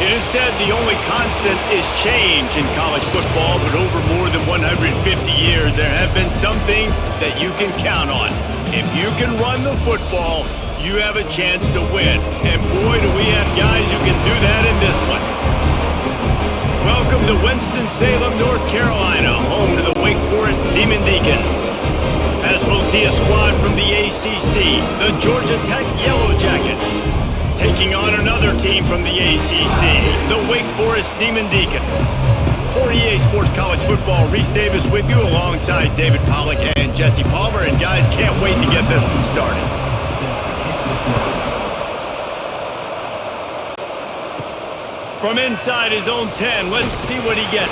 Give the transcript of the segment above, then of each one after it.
It is said the only constant is change in college football, but over more than 150 years, there have been some things that you can count on. If you can run the football, you have a chance to win. And boy, do we have guys who can do that in this one. Welcome to Winston-Salem, North Carolina, home to the Wake Forest Demon Deacons. As we'll see a squad from the ACC, the Georgia Tech Yellow Jackets, taking on another team from the ACC, the Wake Forest Demon Deacons. For EA Sports College Football, Reese Davis with you alongside David Pollack and Jesse Palmer. And guys, can't wait to get this one started. From inside his own 10, let's see what he gets.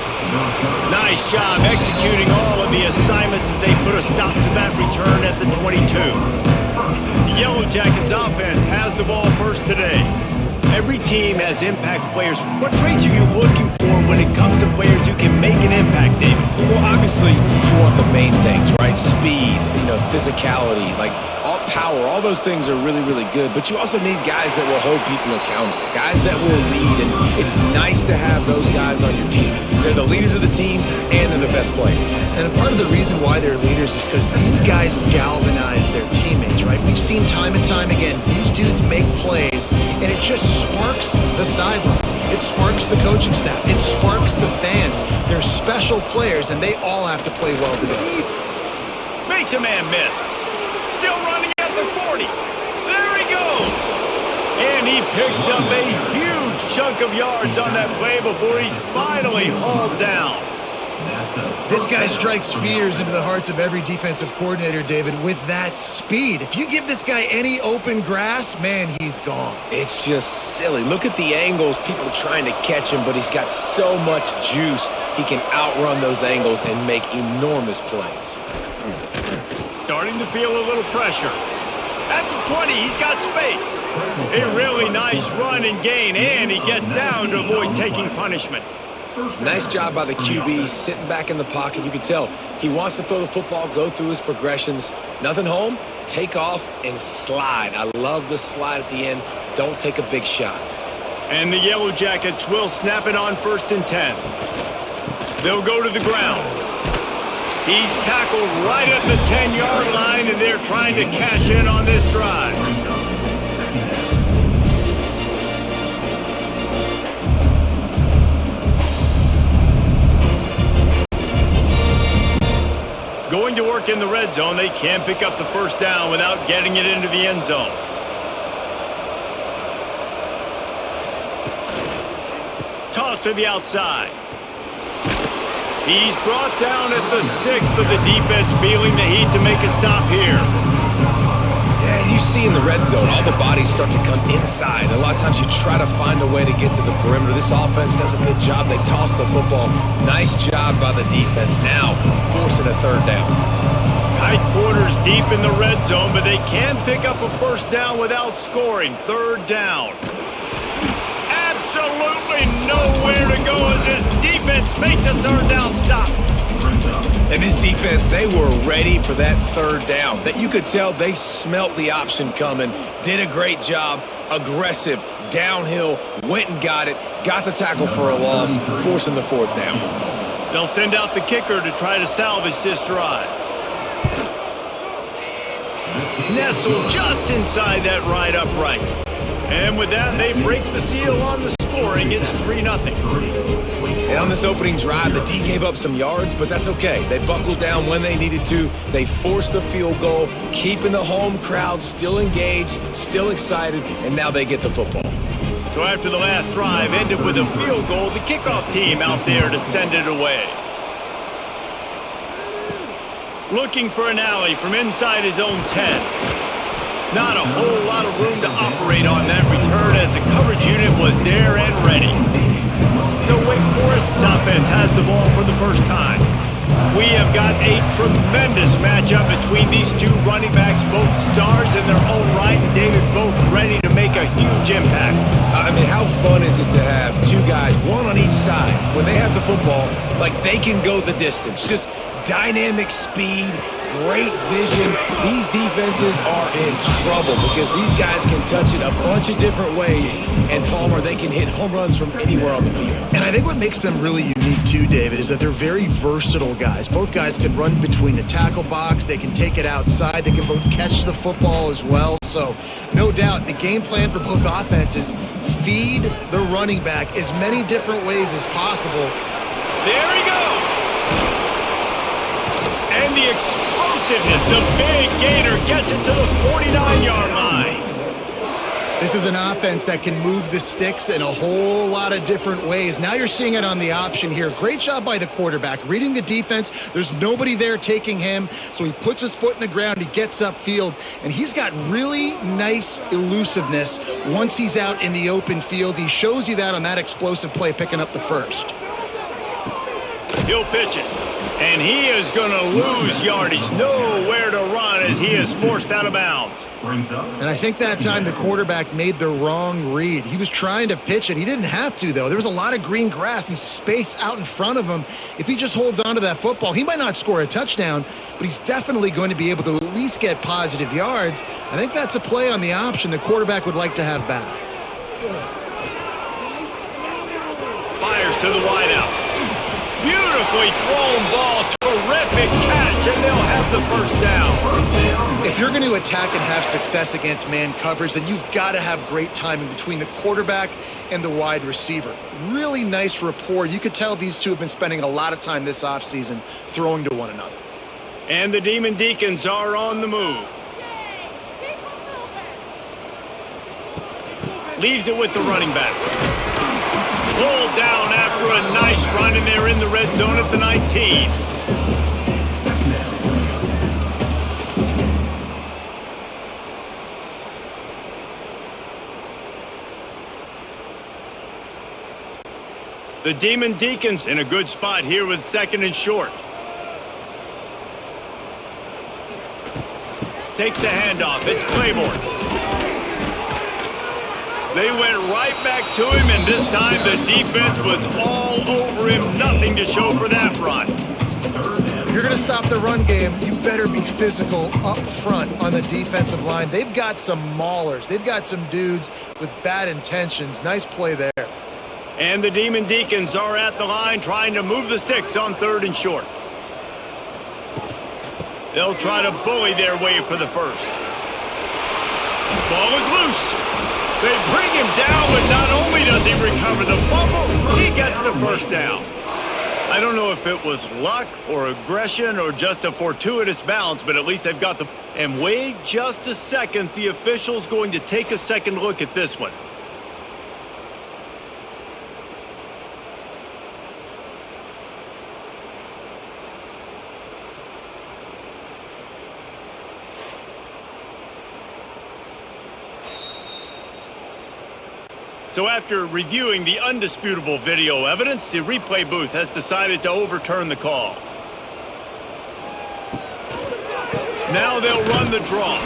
Nice job executing all of the assignments as they put a stop to that return at the 22. The Yellow Jackets offense has the ball first today. Every team has impact players. What traits are you looking for when it comes to players who can make an impact, David? Well, obviously, you want the main things, right? Speed, physicality, all power, all those things are really, really good. But you also need guys that will hold people accountable, guys that will lead. And it's nice to have those guys on your team. They're the leaders of the team, and they're the best players. And a part of the reason why they're leaders is because these guys galvanize their teammates, right? We've seen time and time again, these dudes make plays, and it just sparks the sideline. It sparks the coaching staff. It sparks the fans. They're special players, and they all have to play well today. Makes a man miss. Still running at the 40. There he goes. And he picks up a huge chunk of yards on that play before he's finally hauled down. This guy strikes fears into the hearts of every defensive coordinator, David, with that speed. If you give this guy any open grass, man, he's gone. It's just silly. Look at the angles, people trying to catch him, but he's got so much juice. He can outrun those angles and make enormous plays. Starting to feel a little pressure. At the 20, he's got space. A really nice run and gain, and he gets down to avoid taking punishment. Nice job by the QB, sitting back in the pocket. You can tell he wants to throw the football, go through his progressions. Nothing home, take off, and slide. I love the slide at the end. Don't take a big shot. And the Yellow Jackets will snap it on 1st and 10. They'll go to the ground. He's tackled right at the 10-yard line, and they're trying to cash in on this drive. Going to work in the red zone, they can pick up the first down without getting it into the end zone. Toss to the outside. He's brought down at the 6, but the defense feeling the heat to make a stop here. Yeah, and you see in the red zone, all the bodies start to come inside. A lot of times you try to find a way to get to the perimeter. This offense does a good job. They toss the football. Nice job by the defense. Now, forcing a third down. Tight quarters deep in the red zone, but they can pick up a first down without scoring. 3rd down. Absolutely nowhere to go as this defense makes a 3rd down stop. And this defense, they were ready for that 3rd down. That you could tell they smelt the option coming, did a great job, aggressive, downhill, went and got it, got the tackle for a loss, forcing the 4th down. They'll send out the kicker to try to salvage this drive. Nestled just inside that right upright. And with that, they break the seal on the scoring. It's 3-0. And on this opening drive, the D gave up some yards, but that's okay. They buckled down when they needed to. They forced the field goal, keeping the home crowd still engaged, still excited, and now they get the football. So after the last drive ended with a field goal, the kickoff team out there to send it away. Looking for an alley from inside his own 10. Not a whole lot of room to operate on that return as the coverage unit was there and ready. So Wake Forest's offense has the ball for the first time. We have got a tremendous matchup between these two running backs, both stars in their own right, and David both ready to make a huge impact. I mean, how fun is it to have two guys, one on each side, when they have the football, like they can go the distance. Just dynamic speed, great vision. These defenses are in trouble because these guys can touch it a bunch of different ways, and Palmer, they can hit home runs from anywhere on the field. And I think what makes them really unique too, David, is that they're very versatile guys. Both guys can run between the tackle box. They can take it outside. They can both catch the football as well. So no doubt the game plan for both offenses, feed the running back as many different ways as possible. There he goes. And the explosiveness, the big gainer gets it to the 49-yard line. This is an offense that can move the sticks in a whole lot of different ways. Now you're seeing it on the option here. Great job by the quarterback. Reading the defense, there's nobody there taking him, so he puts his foot in the ground, he gets upfield, and he's got really nice elusiveness once he's out in the open field. He shows you that on that explosive play, picking up the first. He'll pitch it, and he is going to lose yardage. Nowhere to run as he is forced out of bounds. And I think that time the quarterback made the wrong read. He was trying to pitch it. He didn't have to, though. There was a lot of green grass and space out in front of him. If he just holds on to that football, he might not score a touchdown, but he's definitely going to be able to at least get positive yards. I think that's a play on the option the quarterback would like to have back. Fires to the wideout. Beautifully thrown ball, terrific catch, and they'll have the first down. If you're going to attack and have success against man coverage, then you've got to have great timing between the quarterback and the wide receiver. Really nice rapport. You could tell these two have been spending a lot of time this offseason throwing to one another. And the Demon Deacons are on the move. Leaves it with the running back. Pulled down after a nice run, and they're in the red zone at the 19. The Demon Deacons in a good spot here with second and short. Takes the handoff. It's Claiborne. They went right back to him, and this time the defense was all over him. Nothing to show for that run. If you're going to stop the run game, you better be physical up front on the defensive line. They've got some maulers. They've got some dudes with bad intentions. Nice play there. And the Demon Deacons are at the line trying to move the sticks on third and short. They'll try to bully their way for the first. Ball is loose. They bring him down, but not only does he recover the fumble, he gets the first down. I don't know if it was luck or aggression or just a fortuitous bounce, but at least they've got the... And wait just a second, the official's going to take a second look at this one. So after reviewing the undisputable video evidence, the replay booth has decided to overturn the call. Now they'll run the draw.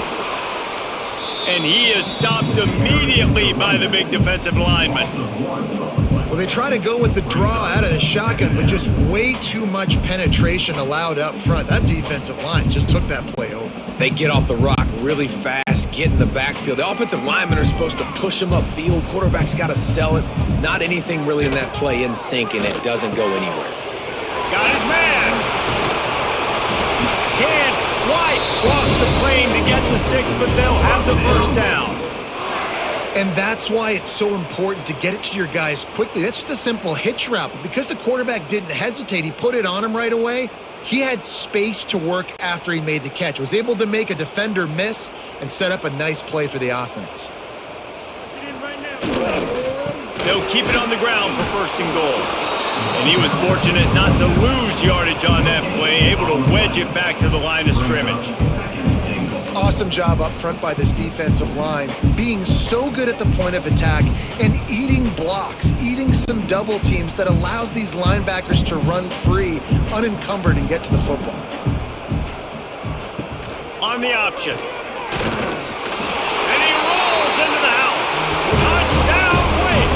And he is stopped immediately by the big defensive lineman. Well, they try to go with the draw out of the shotgun, but just way too much penetration allowed up front. That defensive line just took that play over. They get off the rock really fast, get in the backfield. The offensive linemen are supposed to push them upfield. Quarterback's got to sell it. Not anything really in that play in sync, and it doesn't go anywhere. Got his man. Can't quite cross the plane to get the 6, but they'll have the first down. And that's why it's so important to get it to your guys quickly. That's just a simple hitch route. But because the quarterback didn't hesitate, he put it on him right away. He had space to work after he made the catch. Was able to make a defender miss and set up a nice play for the offense. They'll keep it on the ground for first and goal. And he was fortunate not to lose yardage on that play, able to wedge it back to the line of scrimmage. Awesome job up front by this defensive line, being so good at the point of attack and eating blocks, eating some double teams that allows these linebackers to run free, unencumbered, and get to the football. On the option. And he rolls into the house. Touchdown, Wake!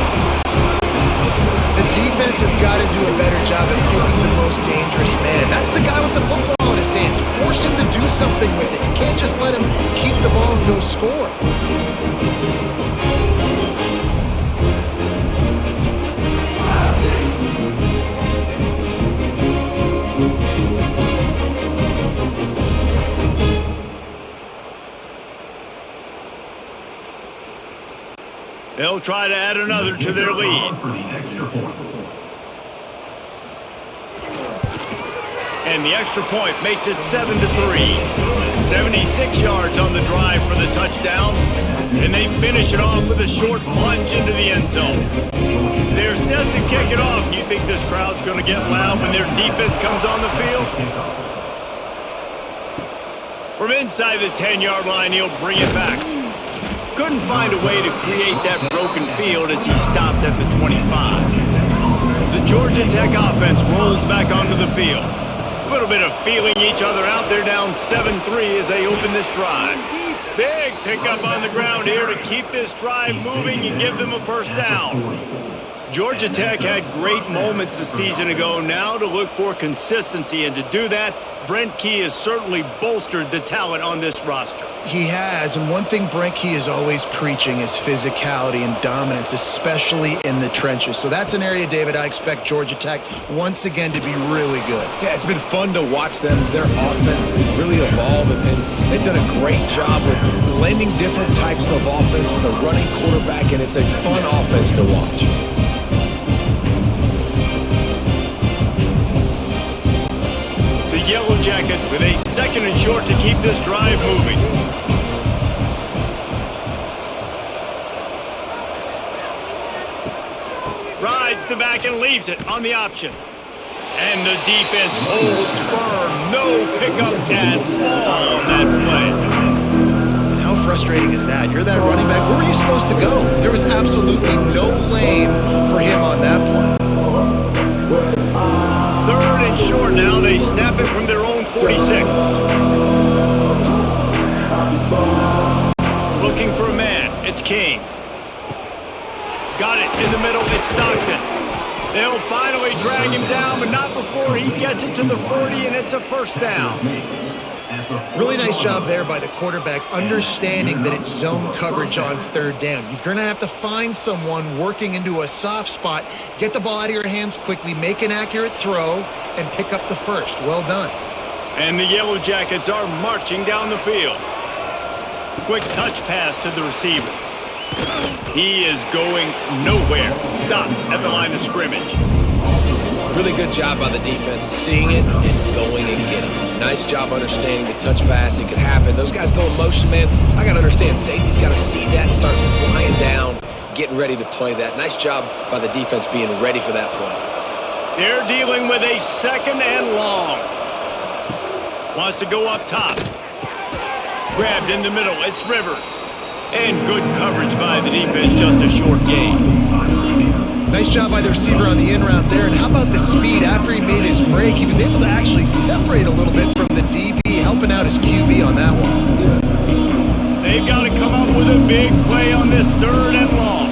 The defense has got to do a better job of taking the most dangerous man. That's the guy with the football in his hands. Force him to do something with it. You can't just let him keep the ball and go score. They'll try to add another to their lead. And the extra point makes it 7-3. 76 yards on the drive for the touchdown. And they finish it off with a short plunge into the end zone. They're set to kick it off. You think this crowd's going to get loud when their defense comes on the field? From inside the 10-yard line, he'll bring it back. Couldn't find a way to create that broken field as he stopped at the 25. The Georgia Tech offense rolls back onto the field. A little bit of feeling each other out. They're down 7-3 as they open this drive. Big pickup on the ground here to keep this drive moving and give them a first down. Georgia Tech had great moments a season ago. Now to look for consistency, and to do that, Brent Key has certainly bolstered the talent on this roster. He has, and one thing Brent Key is always preaching is physicality and dominance, especially in the trenches. So that's an area, David, I expect Georgia Tech once again to be really good. Yeah, it's been fun to watch them, their offense really evolve, and they've done a great job with blending different types of offense with a running quarterback, and it's a fun offense to watch. Yellow Jackets with a 2nd and short to keep this drive moving. Rides the back and leaves it on the option. And the defense holds firm. No pickup at all on that play. How frustrating is that? You're that running back. Where were you supposed to go? There was absolutely no lane for him on that play. 3rd and short now. They snap it from their own 46. Looking for a man. It's King. Got it in the middle. It's Stockton. They'll finally drag him down, but not before he gets it to the 40, and it's a first down. Really nice job there by the quarterback, understanding that it's zone coverage on 3rd down. You're going to have to find someone working into a soft spot, get the ball out of your hands quickly, make an accurate throw, and pick up the first. Well done. And the Yellow Jackets are marching down the field. Quick touch pass to the receiver. He is going nowhere. Stop at the line of scrimmage. Really good job by the defense, seeing it and going and getting it. Nice job understanding the touch pass. It could happen. Those guys go in motion, man. I got to understand, safety's got to see that and start flying down, getting ready to play that. Nice job by the defense being ready for that play. They're dealing with a 2nd and long. Wants to go up top. Grabbed in the middle. It's Rivers. And good coverage by the defense, just a short gain. Nice job by the receiver on the in route there. And how about the speed? After he made his break, he was able to actually separate a little bit from the DB, helping out his QB on that one. They've got to come up with a big play on this 3rd and long.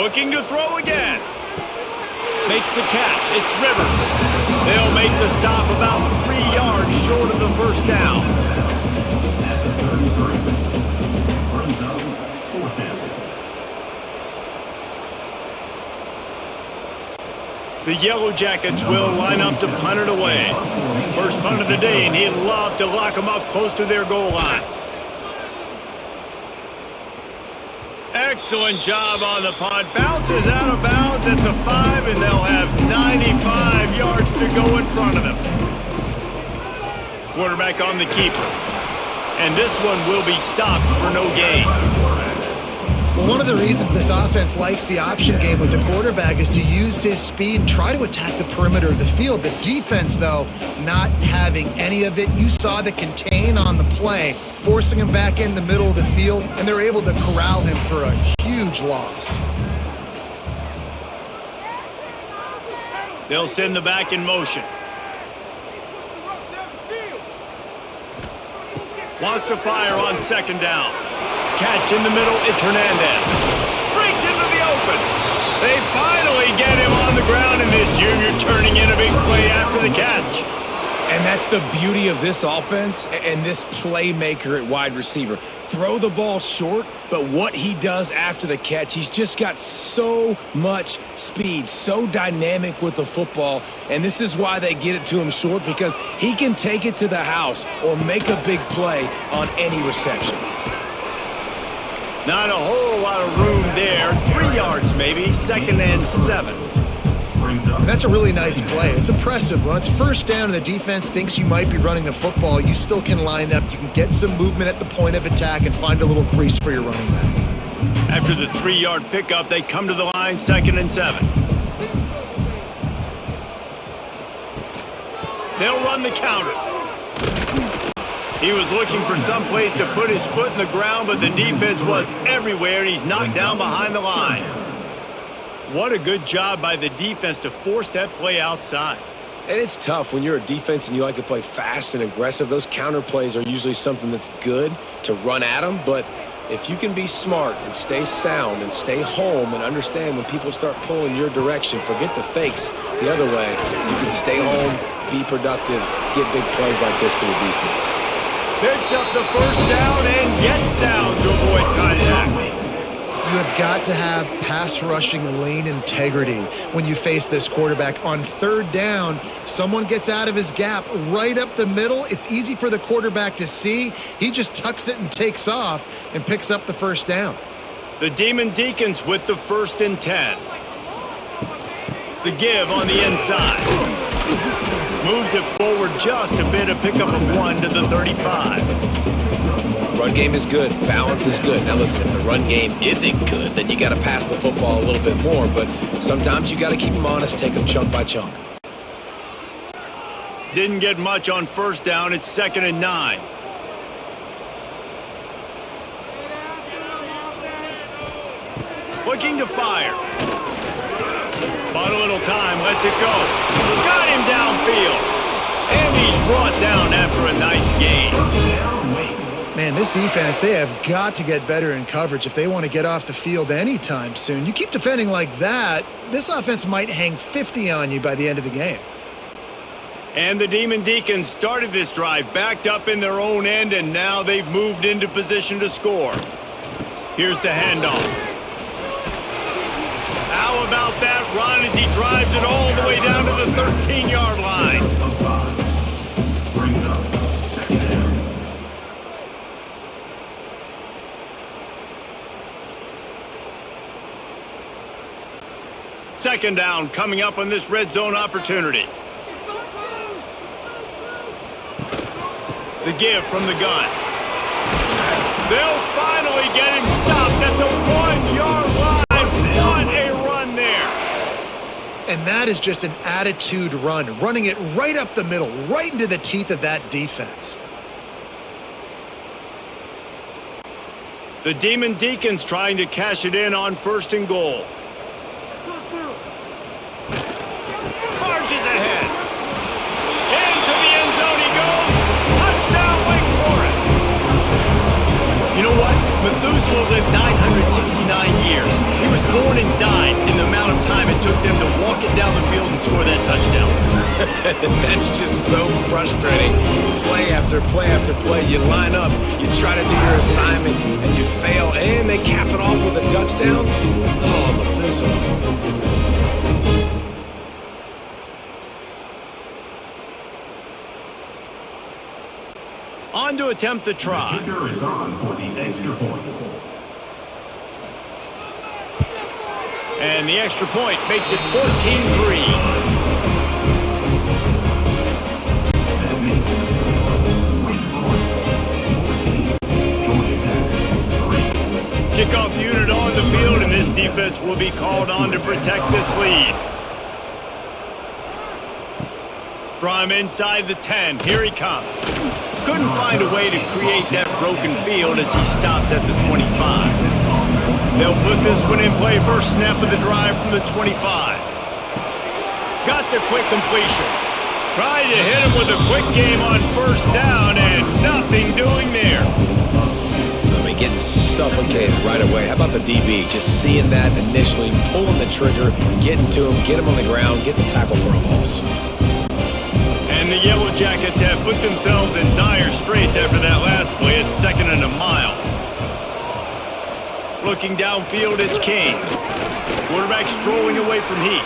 Looking to throw again. Makes the catch. It's Rivers. They'll make the stop about 3 yards short of the first down. The Yellow Jackets will line up to punt it away. First punt of the day, and he'd love to lock them up close to their goal line. Excellent job on the punt. Bounces out of bounds at the 5, and they'll have 95 yards to go in front of them. Quarterback on the keeper. And this one will be stopped for no gain. Well, one of the reasons this offense likes the option game with the quarterback is to use his speed and try to attack the perimeter of the field. The defense, though, not having any of it. You saw the contain on the play, forcing him back in the middle of the field, and they're able to corral him for a huge loss. They'll send the back in motion. Wants to fire on 2nd down. catch in the middle. It's Hernandez. Breaks into the open. They finally get him on the ground, and this junior turning in a big play after the catch. And that's the beauty of this offense and this playmaker at wide receiver. Throw the ball short, but what he does after the catch, he's just got so much speed, so dynamic with the football, and this is why they get it to him short, because he can take it to the house or make a big play on any reception. Not a whole lot of room there. 3 yards maybe, 2nd and 7. And that's a really nice play. It's impressive. When it's first down and the defense thinks you might be running the football, you still can line up. You can get some movement at the point of attack and find a little crease for your running back. After the 3-yard pickup, they come to the line, 2nd and 7. They'll run the counter. He was looking for some place to put his foot in the ground, but the defense was everywhere, and he's knocked down behind the line. What a good job by the defense to force that play outside. And it's tough when you're a defense and you like to play fast and aggressive. Those counter plays are usually something that's good to run at them, but if you can be smart and stay sound and stay home and understand when people start pulling your direction, forget the fakes the other way, you can stay home, be productive, get big plays like this for the defense. Picks up the first down and gets down to avoid contact. You have got to have pass rushing lane integrity when you face this quarterback. On 3rd down, someone gets out of his gap right up the middle. It's easy for the quarterback to see. He just tucks it and takes off and picks up the first down. The Demon Deacons with the 1st and 10. The give on the inside. Moves it forward just a bit, a pickup of 1 to the 35. Run game is good. Balance is good. Now listen, if the run game isn't good, then you got to pass the football a little bit more. But sometimes you got to keep them honest, take them chunk by chunk. Didn't get much on 1st down. It's 2nd and 9. Looking to fire. Bought a little time. Lets it go. Got him downfield. And he's brought down after a nice gain. Man, this defense, they have got to get better in coverage if they want to get off the field anytime soon. You keep defending like that, this offense might hang 50 on you by the end of the game. And the Demon Deacons started this drive, backed up in their own end, and now they've moved into position to score. Here's the handoff. How about that run as he drives it all the way down to the 13-yard line? Second down coming up on this red zone opportunity. The give from the gun. They'll finally get him stopped at the 1-yard line. What a run there. And that is just an attitude run, running it right up the middle, right into the teeth of that defense. The Demon Deacons trying to cash it in on 1st and goal. Marches ahead. Into the end zone he goes. Touchdown, Wake Forest. You know what? Methuselah lived 969 years. He was born and died in the amount of time it took them to walk it down the field and score that touchdown. That's just so frustrating. Play after play after play. You line up, you try to do your assignment, and you fail, and they cap it off with a touchdown. Oh, Methuselah. On to attempt the try. The kicker is on for the extra point. And the extra point makes it 14-3. Kickoff unit on the field, and this defense will be called on to protect this lead. From inside the 10, here he comes. Couldn't find a way to create that broken field as he stopped at the 25. They'll put this one in play, first snap of the drive from the 25. Got the quick completion. Tried to hit him with a quick game on 1st down, and nothing doing there. I mean, getting so suffocated right away. How about the DB? Just seeing that initially, pulling the trigger, getting to him, get him on the ground, get the tackle for a loss. And the Yellow Jackets have put themselves in dire straits after that last play. It's 2nd and a mile. Looking downfield, it's Kane. Quarterback strolling away from Heath.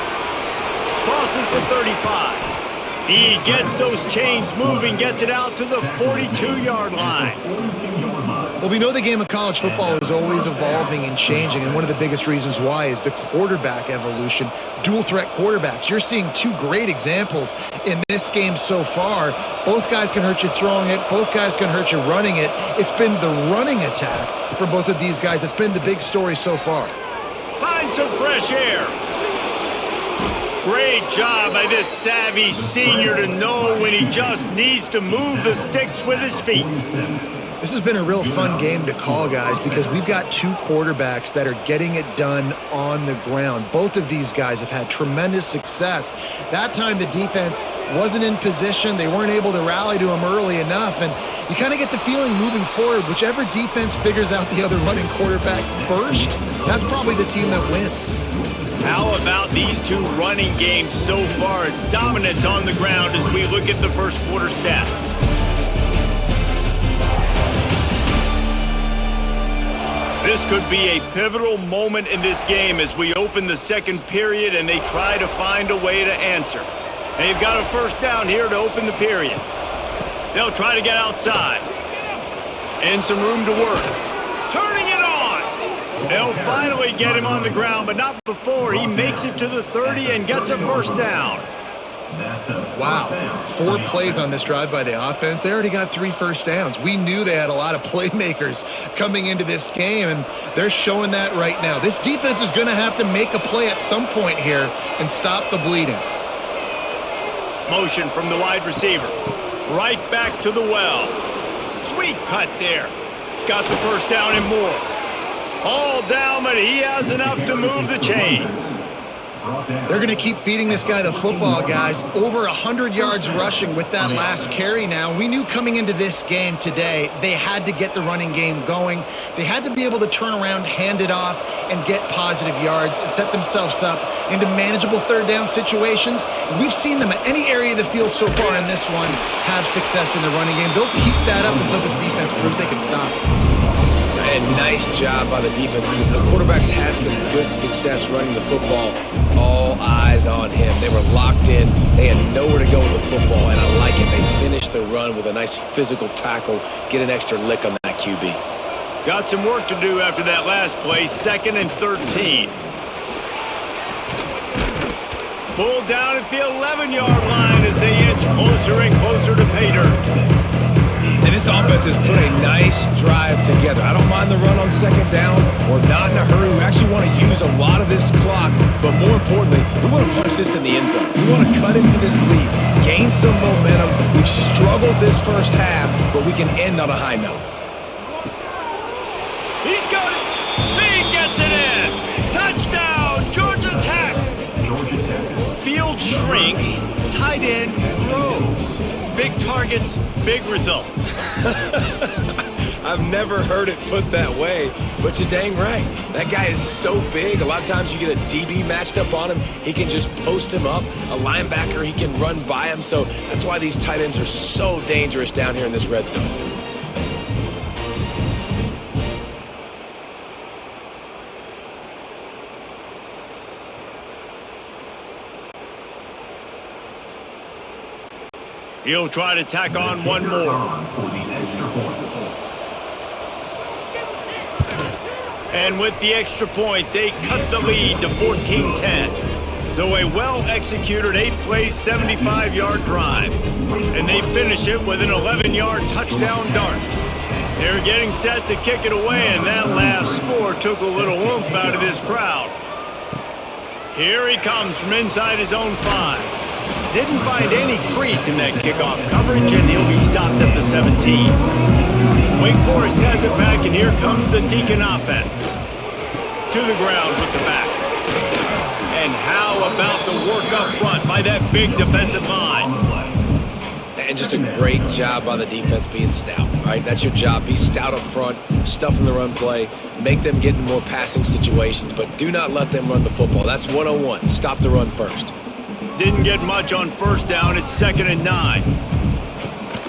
Crosses the 35. He gets those chains moving, gets it out to the 42-yard line. Well, we know the game of college football is always evolving and changing, and one of the biggest reasons why is the quarterback evolution. Dual-threat quarterbacks. You're seeing two great examples in this game so far. Both guys can hurt you throwing it. Both guys can hurt you running it. It's been the running attack for both of these guys that's been the big story so far. Find some fresh air. Great job by this savvy senior to know when he just needs to move the sticks with his feet. This has been a real fun game to call, guys, because we've got two quarterbacks that are getting it done on the ground. Both of these guys have had tremendous success. That time the defense wasn't in position. They weren't able to rally to him early enough, and you kind of get the feeling moving forward, whichever defense figures out the other running quarterback first, that's probably the team that wins. How about these two running games so far? Dominance on the ground as we look at the first quarter stats. This could be a pivotal moment in this game as we open the second period and they try to find a way to answer. They've got a first down here to open the period. They'll try to get outside. And some room to work. Turning it on! They'll finally get him on the ground, but not before he makes it to the 30 and gets a first down. Wow, 4 plays on this drive by the offense. They already got 3 first downs. We knew they had a lot of playmakers coming into this game, and they're showing that right now. This defense is going to have to make a play at some point here and stop the bleeding. Motion from the wide receiver. Right back to the well. Sweet cut there. Got the first down and more. All down, but he has enough to move the chains. They're going to keep feeding this guy the football, guys. Over 100 yards rushing with that last carry now. We knew coming into this game today, they had to get the running game going. They had to be able to turn around, hand it off, and get positive yards and set themselves up into manageable third down situations. And we've seen them at any area of the field so far in this one have success in the running game. They'll keep that up until this defense proves they can stop it. And nice job by the defense. The quarterbacks had some good success running the football. All eyes on him. They were locked in. They had nowhere to go with the football, and I like it. They finished the run with a nice physical tackle, get an extra lick on that QB. Got some work to do after that last play, 2nd and 13. Pulled down at the 11-yard line as they inch closer and closer to pay dirt. And this offense has put a nice drive together. I don't mind the run on 2nd down. We're not in a hurry. We actually want to use a lot of this clock, but more importantly, we want to punch this in the end zone. We want to cut into this lead, gain some momentum. We've struggled this first half, but we can end on a high note. He's got it. He gets it in. Touchdown, Georgia Tech. Field shrinks, tight end grows. Big targets, big results. I've never heard it put that way, but you're dang right. That guy is so big. A lot of times you get a DB matched up on him. He can just post him up. A linebacker, he can run by him. So that's why these tight ends are so dangerous down here in this red zone. He'll try to tack on one more. And with the extra point, they cut the lead to 14-10. So a well-executed 8-play, 75-yard drive. And they finish it with an 11-yard touchdown dart. They're getting set to kick it away, and that last score took a little oomph out of this crowd. Here he comes from inside his own 5. Didn't find any crease in that kickoff coverage, and he'll be stopped at the 17. Wake Forest has it back, and here comes the Deacon offense. To the ground with the back. And how about the work up front by that big defensive line? And just a great job by the defense being stout, right? That's your job. Be stout up front, stuff in the run play, make them get in more passing situations, but do not let them run the football. That's 101. Stop the run first. Didn't get much on first down. It's 2nd and 9.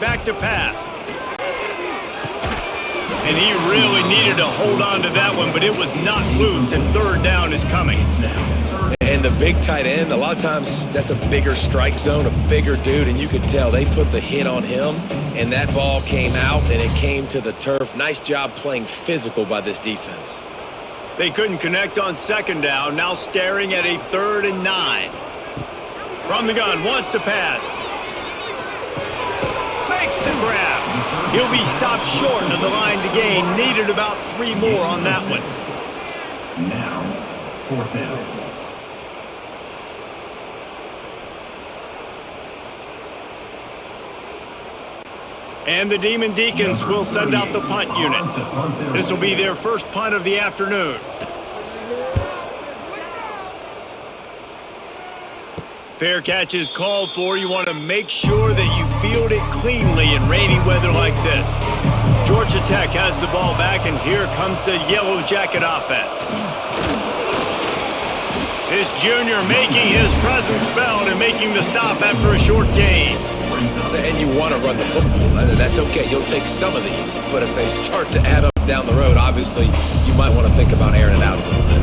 Back to pass. And he really needed to hold on to that one, but it was not loose, and 3rd down is coming. And the big tight end, a lot of times that's a bigger strike zone, a bigger dude, and you could tell they put the hit on him, and that ball came out, and it came to the turf. Nice job playing physical by this defense. They couldn't connect on 2nd down, now staring at a 3rd and 9. From the gun, wants to pass. Makes the grab. He'll be stopped short of the line to gain. Needed about 3 more on that one. Now, 4th down. And the Demon Deacons will send out the punt unit. This will be their first punt of the afternoon. Fair catch is called for. You want to make sure that you field it cleanly in rainy weather like this. Georgia Tech has the ball back, and here comes the Yellow Jacket offense. This junior making his presence felt and making the stop after a short gain. And you want to run the football. That's okay. You'll take some of these. But if they start to add up down the road, obviously, you might want to think about airing it out a little bit.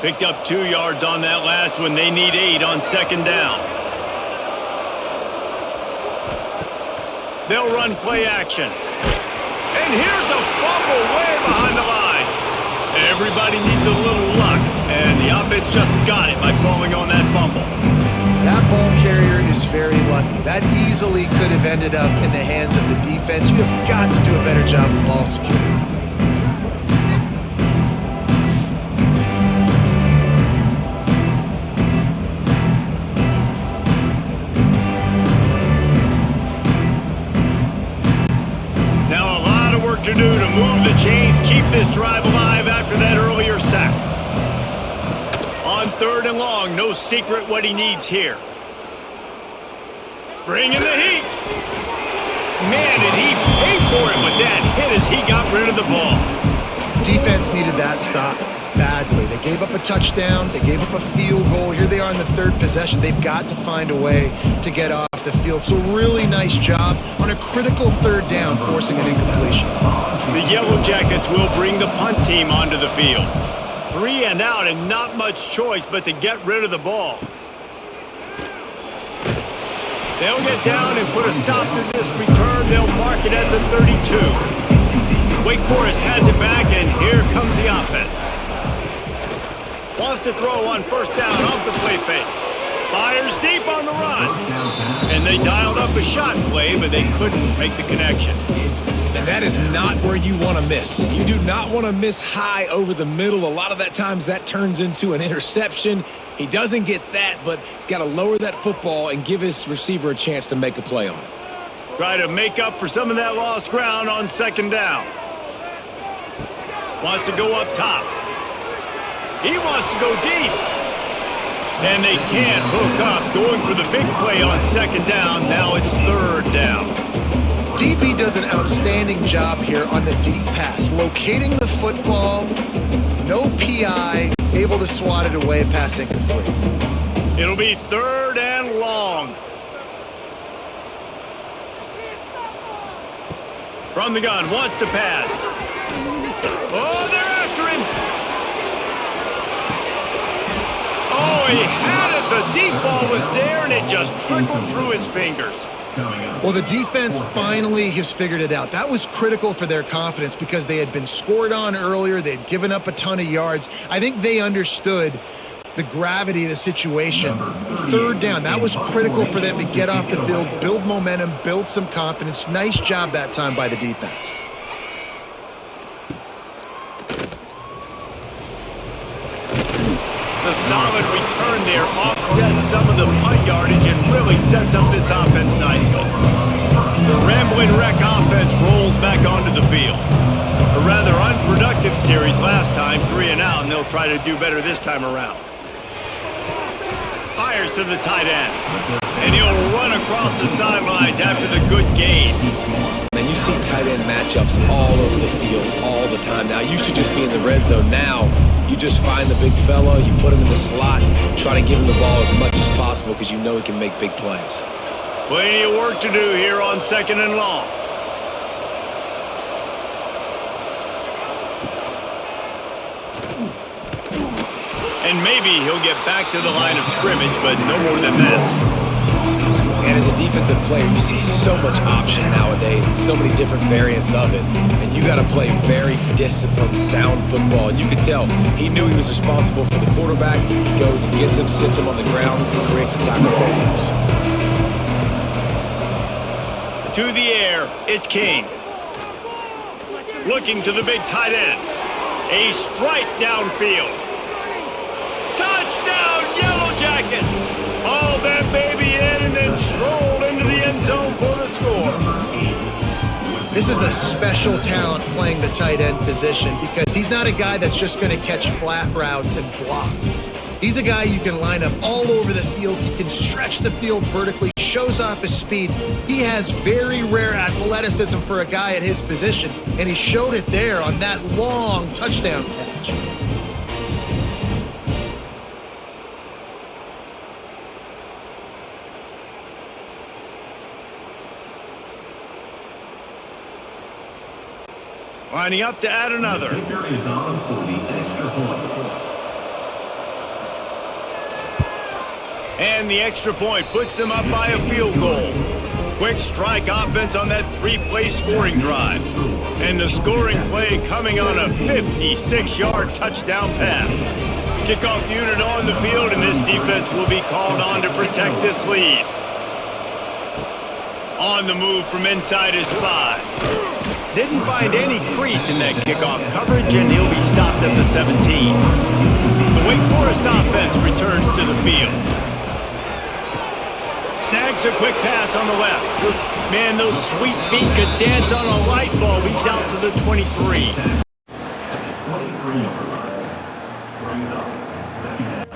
Picked up 2 yards on that last one. They need 8 on 2nd down. They'll run play action. And here's a fumble way behind the line. Everybody needs a little luck, and the offense just got it by falling on that fumble. That ball carrier is very lucky. That easily could have ended up in the hands of the defense. You have got to do a better job of ball security. Now a lot of work to do to move the chains, keep this drive alive after that earlier sack. On 3rd and long, no secret what he needs here. Bringing the heat. Man, did he pay for it with that hit as he got rid of the ball. Defense needed that stop badly. They gave up a touchdown. They gave up a field goal. Here they are in the 3rd possession. They've got to find a way to get off the field. So really nice job on a critical 3rd down, forcing an incompletion. The Yellow Jackets will bring the punt team onto the field. 3 and out, and not much choice but to get rid of the ball. They'll get down and put a stop to this return. They'll mark it at the 32. Wake Forest has it back, and here comes the offense. Wants to throw on 1st down off the play fake. Fires deep on the run. And they dialed up a shot play, but they couldn't make the connection. And that is not where you want to miss. You do not want to miss high over the middle. A lot of that times that turns into an interception. He doesn't get that, but he's got to lower that football and give his receiver a chance to make a play on it. Try to make up for some of that lost ground on 2nd down. Wants to go up top. He wants to go deep. And they can't hook up. Going for the big play on 2nd down. Now it's 3rd down. DB does an outstanding job here on the deep pass, locating the football, no PI, able to swat it away, pass incomplete. It'll be 3rd and long. From the gun, wants to pass. Oh, they're after him. Oh, he had it. The deep ball was there, and it just trickled through his fingers. Well, the defense finally has figured it out. That was critical for their confidence because they had been scored on earlier. They'd given up a ton of yards. I think they understood the gravity of the situation. 3rd down, that was critical for them to get off the field, build momentum, build some confidence. Nice job that time by the defense. The solid return there offsets some of the punt yardage and really sets up this offense nicely. The Ramblin' Wreck offense rolls back onto the field. A rather unproductive series last time, 3 and out, and they'll try to do better this time around. Fires to the tight end. And he'll run across the sidelines after the good gain. And you see tight end matchups all over the field all the time. Now, it used to just be in the red zone. Now, you just find the big fella, you put him in the slot, try to give him the ball as much as possible because you know he can make big plays. Plenty of work to do here on 2nd and long. And maybe he'll get back to the line of scrimmage, but no more than that. And as a defensive player, you see so much option nowadays and so many different variants of it. And you got to play very disciplined, sound football. And you could tell he knew he was responsible for the quarterback. He goes and gets him, sits him on the ground, and creates a tackle for a loss. To the air, it's King. Looking to the big tight end. A strike downfield. Touchdown, Yellow Jackets! Haul that baby in and then stroll into the end zone for the score. This is a special talent playing the tight end position because he's not a guy that's just going to catch flat routes and block. He's a guy you can line up all over the field. He can stretch the field vertically, shows off his speed. He has very rare athleticism for a guy at his position, and he showed it there on that long touchdown catch. Lining up to add another. The kicker is on for the extra point. And the extra point puts them up by a field goal. Quick strike offense on that 3-play scoring drive. And the scoring play coming on a 56-yard touchdown pass. Kickoff unit on the field, and this defense will be called on to protect this lead. On the move from inside his 5. Didn't find any crease in that kickoff coverage, and he'll be stopped at the 17. The Wake Forest offense returns to the field. Snags a quick pass on the left. Man, those sweet feet could dance on a light bulb. He's out to the 23. 23 yard line. Brings up 2nd down.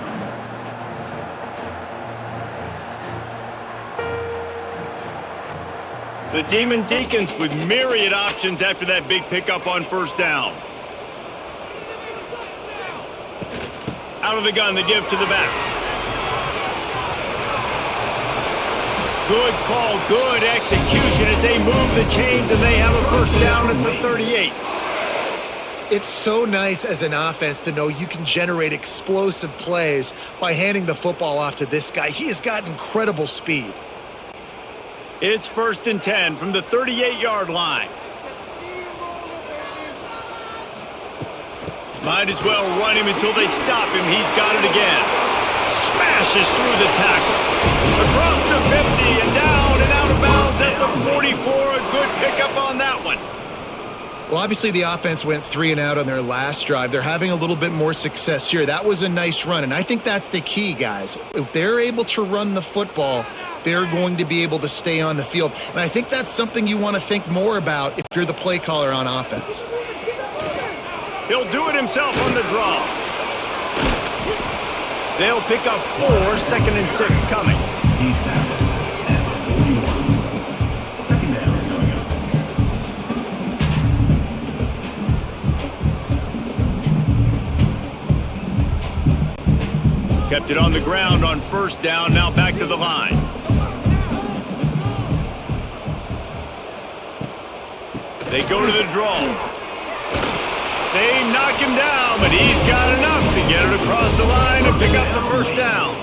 The Demon Deacons with myriad options after that big pickup on 1st down. Out of the gun to give to the back. Good call, good execution as they move the chains and they have a 1st down at the 38. It's so nice as an offense to know you can generate explosive plays by handing the football off to this guy. He has got incredible speed. It's 1st and 10 from the 38-yard line. Might as well run him until they stop him. He's got it again. Smashes through the tackle. Across the 50 and down and out of bounds at the 44. A good pickup on that one. Well, obviously the offense went 3 and out on their last drive. They're having a little bit more success here. That was a nice run, and I think that's the key, guys. If they're able to run the football, they're going to be able to stay on the field. And I think that's something you want to think more about if you're the play caller on offense. He'll do it himself on the draw. They'll pick up 4, 2nd and 6 coming. He's tackled at the 41. 2nd down coming up. Kept it on the ground on 1st down, now back to the line. They go to the draw. They knock him down, but he's got enough to get it across the line and pick up the 1st down.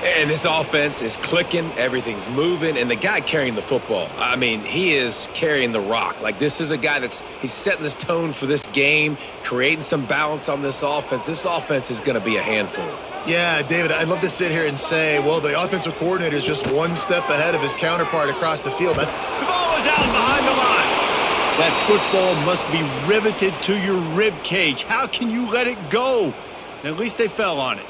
And this offense is clicking, everything's moving, and the guy carrying the football, I mean, he is carrying the rock. Like, this is a guy he's setting this tone for this game, creating some balance on this offense. This offense is going to be a handful. Yeah, David, I'd love to sit here and say, well, the offensive coordinator is just one step ahead of his counterpart across the field. The ball is out behind the line. That football must be riveted to your rib cage. How can you let it go? At least they fell on it.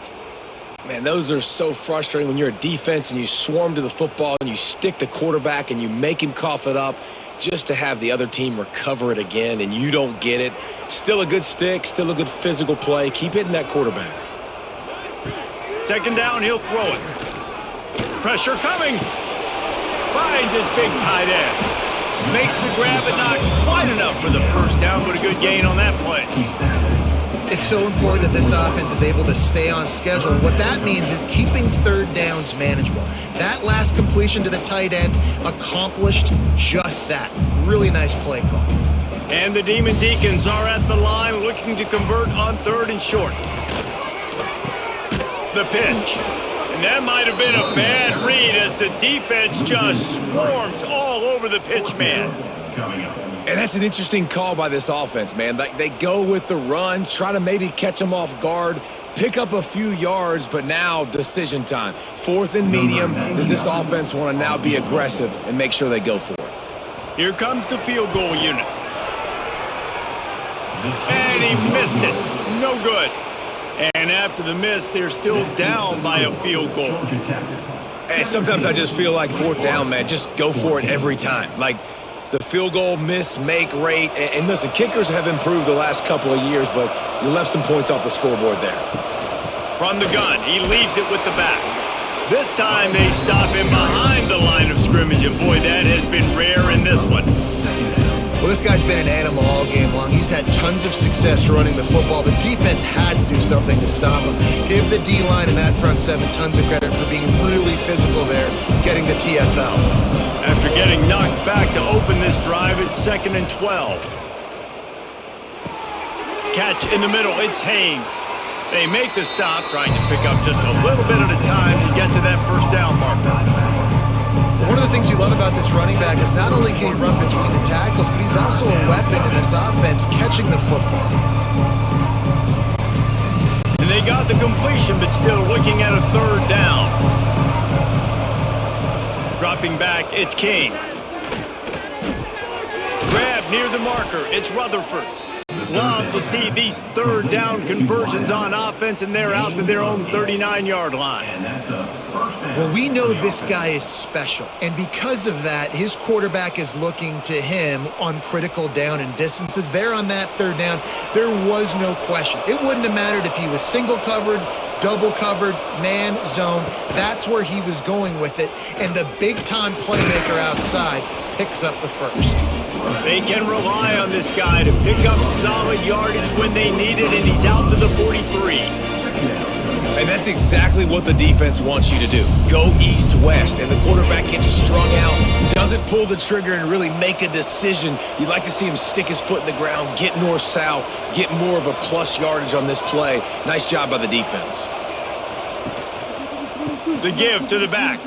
Man, those are so frustrating when you're a defense and you swarm to the football and you stick the quarterback and you make him cough it up just to have the other team recover it again and you don't get it. Still a good stick, still a good physical play. Keep hitting that quarterback. Second down, he'll throw it. Pressure coming. Finds his big tight end. Makes the grab, but not quite enough for the first down, but a good gain on that play. It's so important that this offense is able to stay on schedule. And what that means is keeping third downs manageable. That last completion to the tight end accomplished just that. Really nice play call. And the Demon Deacons are at the line looking to convert on third and short. The pitch. And that might have been a bad read as the defense just swarms all over the pitch man. And that's an interesting call by this offense, man. Like, they go with the run, try to maybe catch them off guard, pick up a few yards, but now decision time. Fourth and medium. Does this offense want to now be aggressive and make sure they go for it? Here comes the field goal unit. And he missed it. No good. And after the miss, they're still down by a field goal. And sometimes I just feel like fourth down, man, just go for it every time. Like, the field goal miss, make rate. And listen, kickers have improved the last couple of years, but you left some points off the scoreboard there. From the gun, he leaves it with the back. This time they stop him behind the line of scrimmage, and boy, that has been rare in this one. Well, this guy's been an animal all game long. He's had tons of success running the football. The defense had to do something to stop him. Give the D-line and that front seven tons of credit for being really physical there, getting the TFL. After getting knocked back to open this drive, it's 2nd and 12. Catch in the middle, it's Haynes. They make the stop, trying to pick up just a little bit at a time to get to that first down marker. One of the things you love about this running back is not only can he run between the tackles, but he's also a weapon in this offense catching the football. And they got the completion, but still looking at a third down. Dropping back, it's King. Grab near the marker, it's Rutherford. Love to see these third down conversions on offense, and they're out to their own 39-yard line. Well, we know this guy is special, and because of that, his quarterback is looking to him on critical down and distances. There on that third down, there was no question. It wouldn't have mattered if he was single covered, double covered, man, zone. That's where he was going with it, and the big-time playmaker outside picks up the first. They can rely on this guy to pick up solid yardage when they need it, and he's out to the 43. And that's exactly what the defense wants you to do. Go east-west, and the quarterback gets strung out, doesn't pull the trigger and really make a decision. You'd like to see him stick his foot in the ground, get north-south, get more of a plus yardage on this play. Nice job by the defense. The give to the back.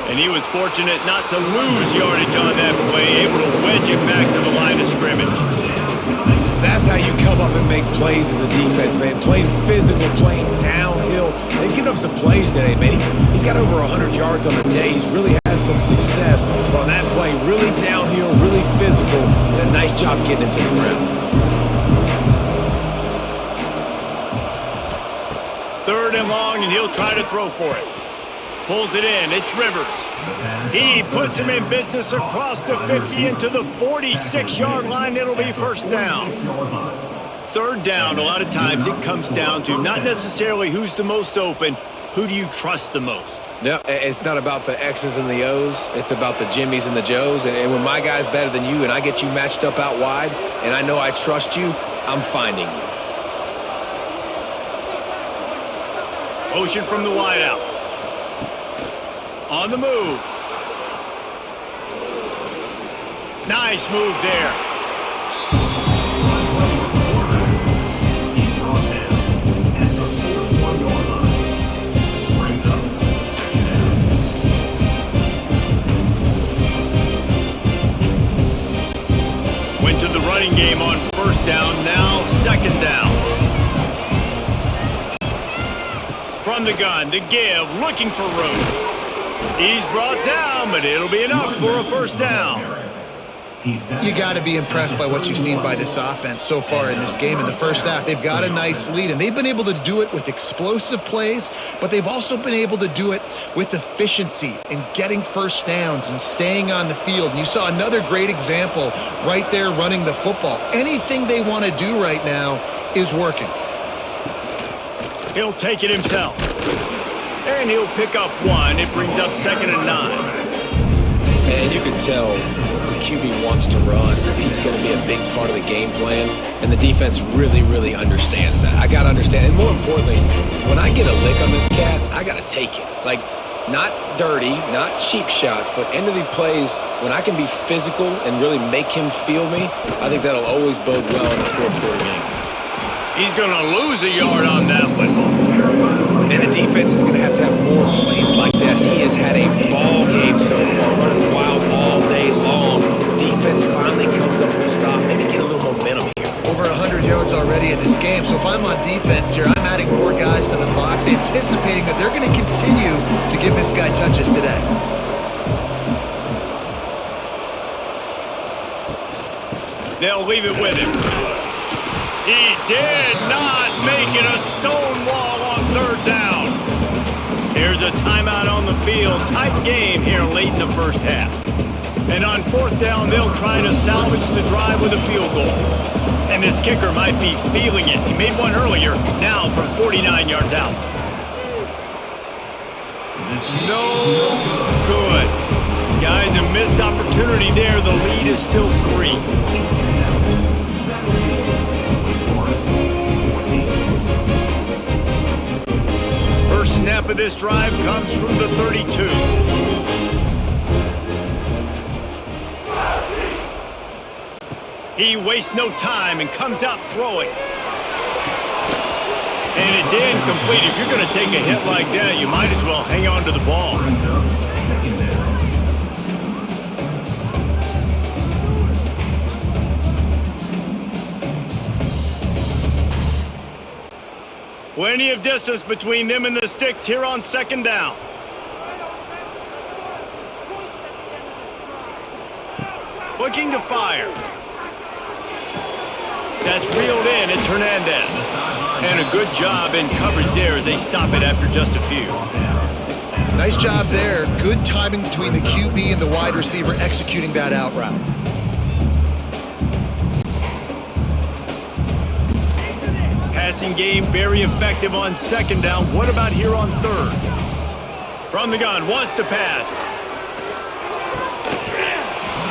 And he was fortunate not to lose yardage on that play, able to wedge it back to the line of scrimmage. That's how you come up and make plays as a defense, man. Playing physical, playing downhill. They've given up some plays today, man. He's got over 100 yards on the day. He's really had some success. But on that play, really downhill, really physical, and a nice job getting him to the ground. Third and long, and he'll try to throw for it. Pulls it in, it's Rivers. He puts him in business across the 50 into the 46-yard line. It'll be first down. Third down, a lot of times it comes down to not necessarily who's the most open, who do you trust the most? No, it's not about the X's and the O's. It's about the Jimmies and the Joes. And when my guy's better than you and I get you matched up out wide and I know I trust you, I'm finding you. Motion from the wideout. On the move. Nice move there. He's brought down at the 41-yard line. Brings up second down. Went to the running game on first down, now second down. From the gun, the give, looking for room. He's brought down, but it'll be enough for a first down. You got to be impressed by what you've seen by this offense so far in this game. In the first half, they've got a nice lead, and they've been able to do it with explosive plays, but they've also been able to do it with efficiency and getting first downs and staying on the field. And you saw another great example right there running the football. Anything they want to do right now is working. He'll take it himself. And he'll pick up one. It brings up 2nd and 9. And you can tell the QB wants to run. He's going to be a big part of the game plan, and the defense really, really understands that. I got to understand, and more importantly, when I get a lick on this cat, I got to take it. Like, not dirty, not cheap shots, but end of the plays, when I can be physical and really make him feel me, I think that'll always bode well in the fourth quarter game. He's going to lose a yard on that one. And the defense is going to have more plays like that. He has had a ball game so far, running wild all day long. Defense finally comes up with a stop. Maybe get a little momentum here. Over 100 yards already in this game. So if I'm on defense here, I'm adding more guys to the box, anticipating that they're going to continue to give this guy touches today. They'll leave it with him. He did not make it a stonewall on 3rd down. Here's a timeout on the field. Tight game here late in the first half. And on 4th down, they'll try to salvage the drive with a field goal. And this kicker might be feeling it. He made one earlier, now from 49 yards out. No good. Guys, a missed opportunity there. The lead is still 3. First snap of this drive comes from the 32. He wastes no time and comes out throwing. And it's incomplete. If you're going to take a hit like that, you might as well hang on to the ball. Plenty of distance between them and the sticks here on 2nd down. Looking to fire. That's reeled in. It's Hernandez. And a good job in coverage there as they stop it after just a few. Nice job there. Good timing between the QB and the wide receiver executing that out route. Passing game very effective on 2nd down. What about here on 3rd? From the gun, wants to pass.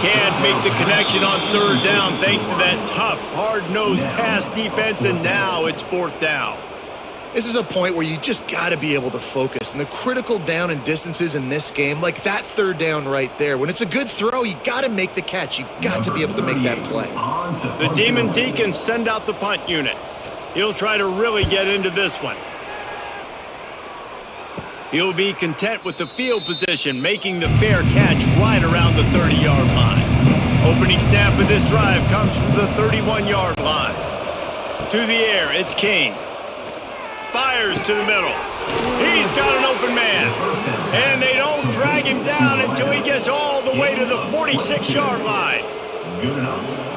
Can't make the connection on 3rd down thanks to that tough, hard-nosed pass defense, and now it's 4th down. This is a point where you just got to be able to focus. And the critical down and distances in this game, like that 3rd down right there, when it's a good throw, you got to make the catch. You got to be able to make that play. The Demon Deacons send out the punt unit. He'll try to really get into this one. He'll be content with the field position, making the fair catch right around the 30-yard line. Opening snap of this drive comes from the 31-yard line. To the air, it's King. Fires to the middle. He's got an open man. And they don't drag him down until he gets all the way to the 46-yard line.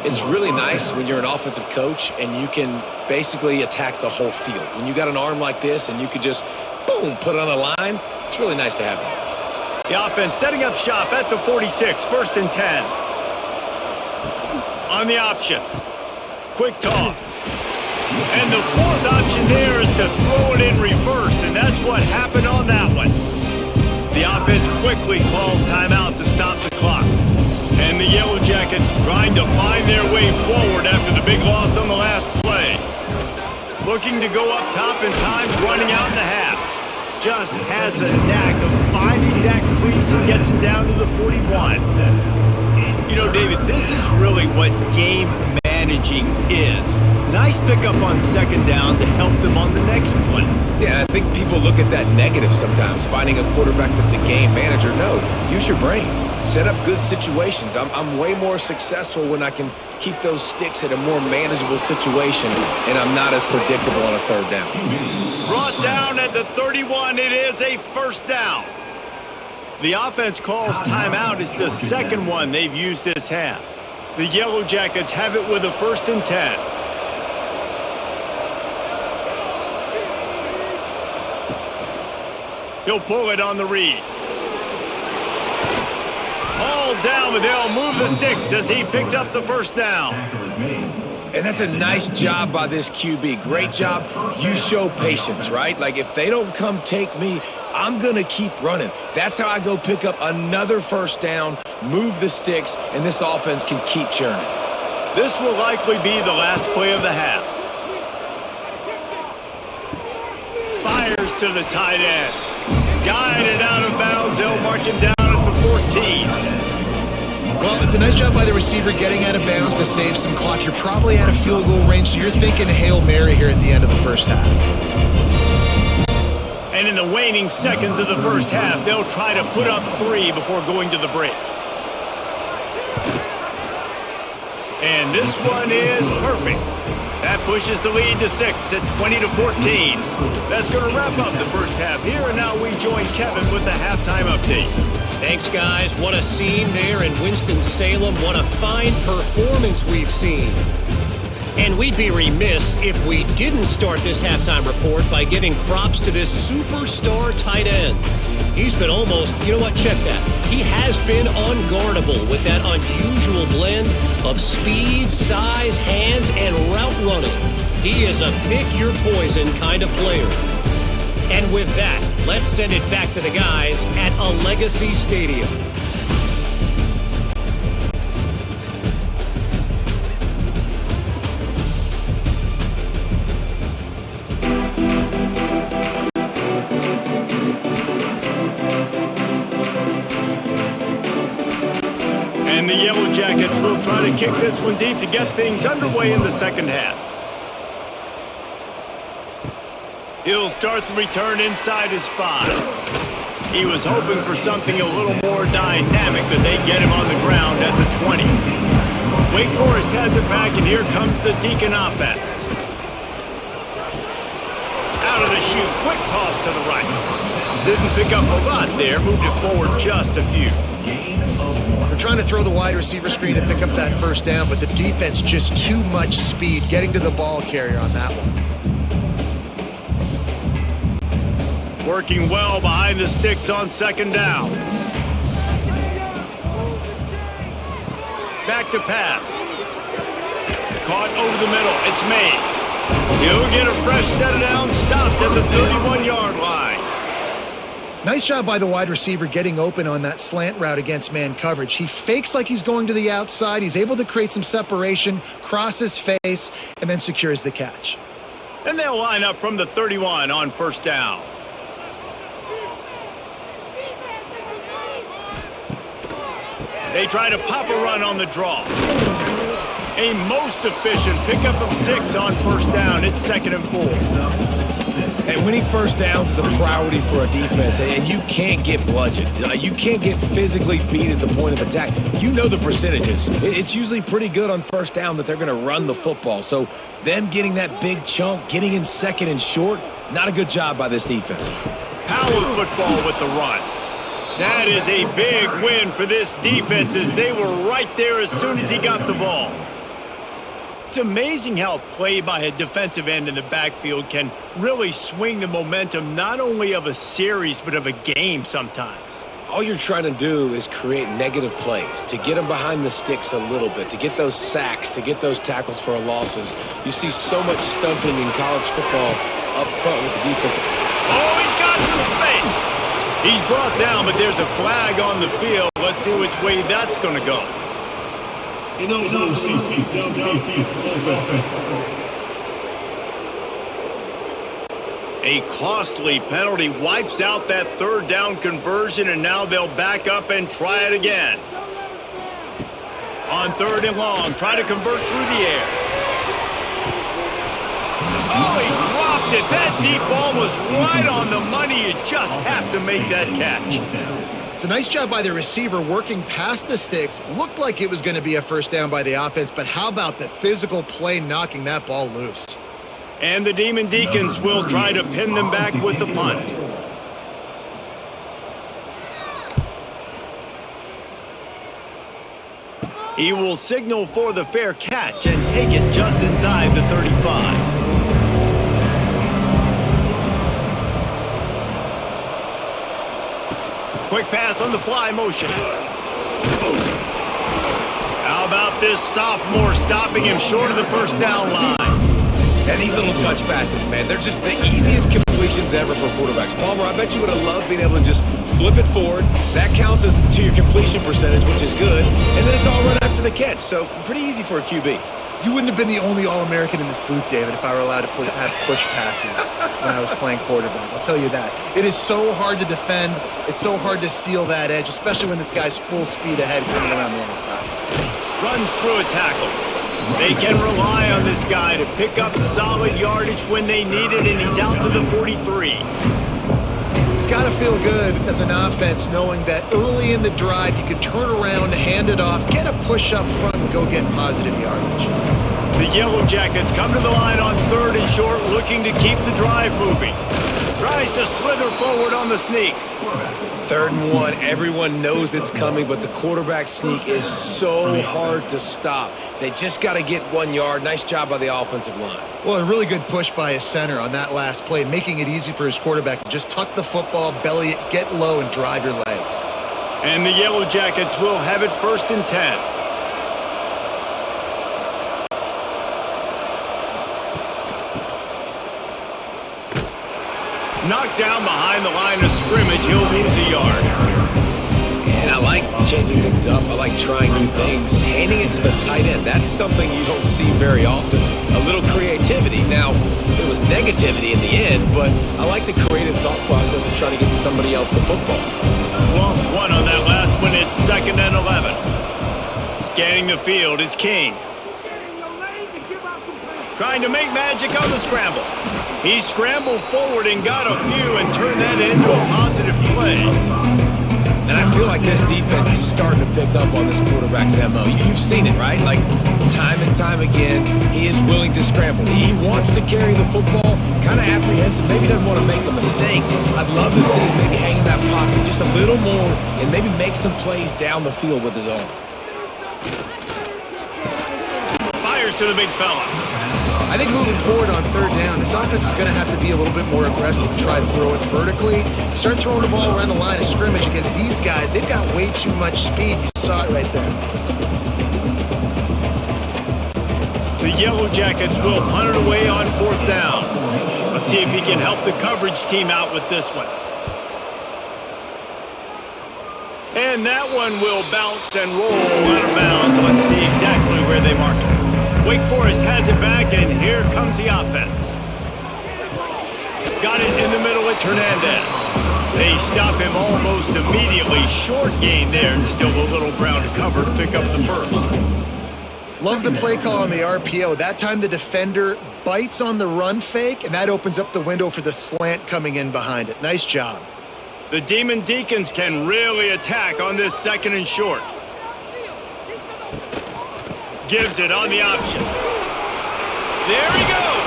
It's really nice when you're an offensive coach and you can basically attack the whole field. When you got an arm like this and you could just, boom, put it on a line, it's really nice to have that. The offense setting up shop at the 46, 1st and 10. On the option. Quick toss. And the 4th option there is to throw it in reverse, and that's what happened on that one. The offense quickly calls timeout to stop the clock. And the Yellow Jackets trying to find their way forward after the big loss on the last play. Looking to go up top and times running out in the half. Just has a knack of finding that crease and gets it down to the 41. You know, David, this is really what game managing is. Nice pickup on 2nd down to help them on the next play. Yeah, I think people look at that negative sometimes, finding a quarterback that's a game manager. No, use your brain. Set up good situations. I'm way more successful when I can keep those sticks at a more manageable situation, and I'm not as predictable on a 3rd down. Brought down at the 31, it is a 1st down. The offense calls timeout. It's the 2nd one they've used this half. The Yellow Jackets have it with a 1st and 10. He'll pull it on the read. All down, but they'll move the sticks as he picks up the 1st down. And that's a nice job by this QB. Great job. You show patience, right? Like, if they don't come take me, I'm going to keep running. That's how I go pick up another first down, move the sticks, and this offense can keep churning. This will likely be the last play of the half. Fires to the tight end. Guided out of bounds. They'll mark him down at the 14. Well, it's a nice job by the receiver getting out of bounds to save some clock. You're probably out of field goal range, so you're thinking Hail Mary here at the end of the first half. And in the waning seconds of the first half, they'll try to put up 3 before going to the break. And this one is perfect. That pushes the lead to 6 at 20-14. That's going to wrap up the first half here, and now we join Kevin with the halftime update. Thanks, guys. What a scene there in Winston-Salem. What a fine performance we've seen. And we'd be remiss if we didn't start this halftime report by giving props to this superstar tight end. He's been almost, you know what, check that. He has been unguardable with that unusual blend of speed, size, hands, and route running. He is a pick-your-poison kind of player. And with that, let's send it back to the guys at Allegacy Stadium. And the Yellow Jackets will try to kick this one deep to get things underway in the second half. He'll start the return inside his 5. He was hoping for something a little more dynamic, but they get him on the ground at the 20. Wake Forest has it back, and here comes the Deacon offense. Out of the chute, quick toss to the right. Didn't pick up a lot there, moved it forward just a few. They're trying to throw the wide receiver screen to pick up that first down, but the defense just too much speed getting to the ball carrier on that one. Working well behind the sticks on second down. Back to pass. Caught over the middle. It's Mays. He'll get a fresh set of downs, stopped at the 31-yard line. Nice job by the wide receiver getting open on that slant route against man coverage. He fakes like he's going to the outside. He's able to create some separation, cross his face, and then secures the catch. And they'll line up from the 31 on first down. They try to pop a run on the draw. A most efficient pickup of 6 on first down. It's 2nd and 4. And winning first downs is a priority for a defense, and you can't get bludgeoned. You can't get physically beat at the point of attack. You know the percentages. It's usually pretty good on first down that they're going to run the football. So them getting that big chunk, getting in 2nd and short, not a good job by this defense. Power football with the run. That is a big win for this defense as they were right there as soon as he got the ball. It's amazing how play by a defensive end in the backfield can really swing the momentum not only of a series but of a game sometimes. All you're trying to do is create negative plays, to get them behind the sticks a little bit, to get those sacks, to get those tackles for losses. You see so much stunting in college football up front with the defense. Oh, he's got some space. He's brought down, but there's a flag on the field. Let's see which way that's going to go. A costly penalty wipes out that third down conversion, and now they'll back up and try it again. On 3rd and long, try to convert through the air. Oh, he dropped it. That deep ball was right on the money. You just have to make that catch. It's a nice job by the receiver working past the sticks. Looked like it was going to be a first down by the offense, but how about the physical play knocking that ball loose? And the Demon Deacons will try to pin them back with the punt. He will signal for the fair catch and take it just inside the 35. Quick pass on the fly motion. Out about this sophomore stopping him short of the first down line? And these little touch passes, man, they're just the easiest completions ever for quarterbacks. Palmer, I bet you would have loved being able to just flip it forward. That counts as to your completion percentage, which is good. And then it's all right after the catch, so pretty easy for a QB. You wouldn't have been the only All-American in this booth, David, if I were allowed to have push passes when I was playing quarterback. I'll tell you that. It is so hard to defend. It's so hard to seal that edge, especially when this guy's full speed ahead coming around the outside. Runs through a tackle. They can rely on this guy to pick up solid yardage when they need it, and he's out to the 43. It's got to feel good as an offense knowing that early in the drive you can turn around, hand it off, get a push up front, and go get positive yardage. The Yellow Jackets come to the line on 3rd and short, looking to keep the drive moving. Tries to slither forward on the sneak. 3rd and 1, everyone knows it's coming, but the quarterback sneak is so hard to stop. They just got to get 1 yard. Nice job by the offensive line. Well, a really good push by his center on that last play, making it easy for his quarterback to just tuck the football, belly it, get low, and drive your legs. And the Yellow Jackets will have it 1st and 10. Knocked down behind the line of scrimmage, he'll lose a yard. And I like changing things up. I like trying new things. Handing it to the tight end, that's something you don't see very often. A little creativity. Now, there was negativity in the end, but I like the creative thought process of trying to get somebody else the football. Lost one on that last one. It's 2nd and 11. Scanning the field, it's King. Trying to make magic on the scramble. He scrambled forward and got a few and turned that into a positive play. And I feel like this defense is starting to pick up on this quarterback's MO. You've seen it, right? Like, time and time again, he is willing to scramble. He wants to carry the football, kind of apprehensive, maybe doesn't want to make a mistake. I'd love to see him maybe hang in that pocket just a little more and maybe make some plays down the field with his arm. Fires to the big fella. I think moving forward on 3rd down, this offense is going to have to be a little bit more aggressive and try to throw it vertically. Start throwing the ball around the line of scrimmage against these guys. They've got way too much speed. You saw it right there. The Yellow Jackets will punt it away on 4th down. Let's see if he can help the coverage team out with this one. And that one will bounce and roll out of bounds. Let's see exactly where they mark it. Wake Forest has it back, and here comes the offense. Got it in the middle, it's Hernandez. They stop him almost immediately. Short gain there, and still a little ground to cover to pick up the 1st. Love the play call on the RPO. That time the defender bites on the run fake, and that opens up the window for the slant coming in behind it. Nice job. The Demon Deacons can really attack on this 2nd and short. Gives it on the option. There he goes.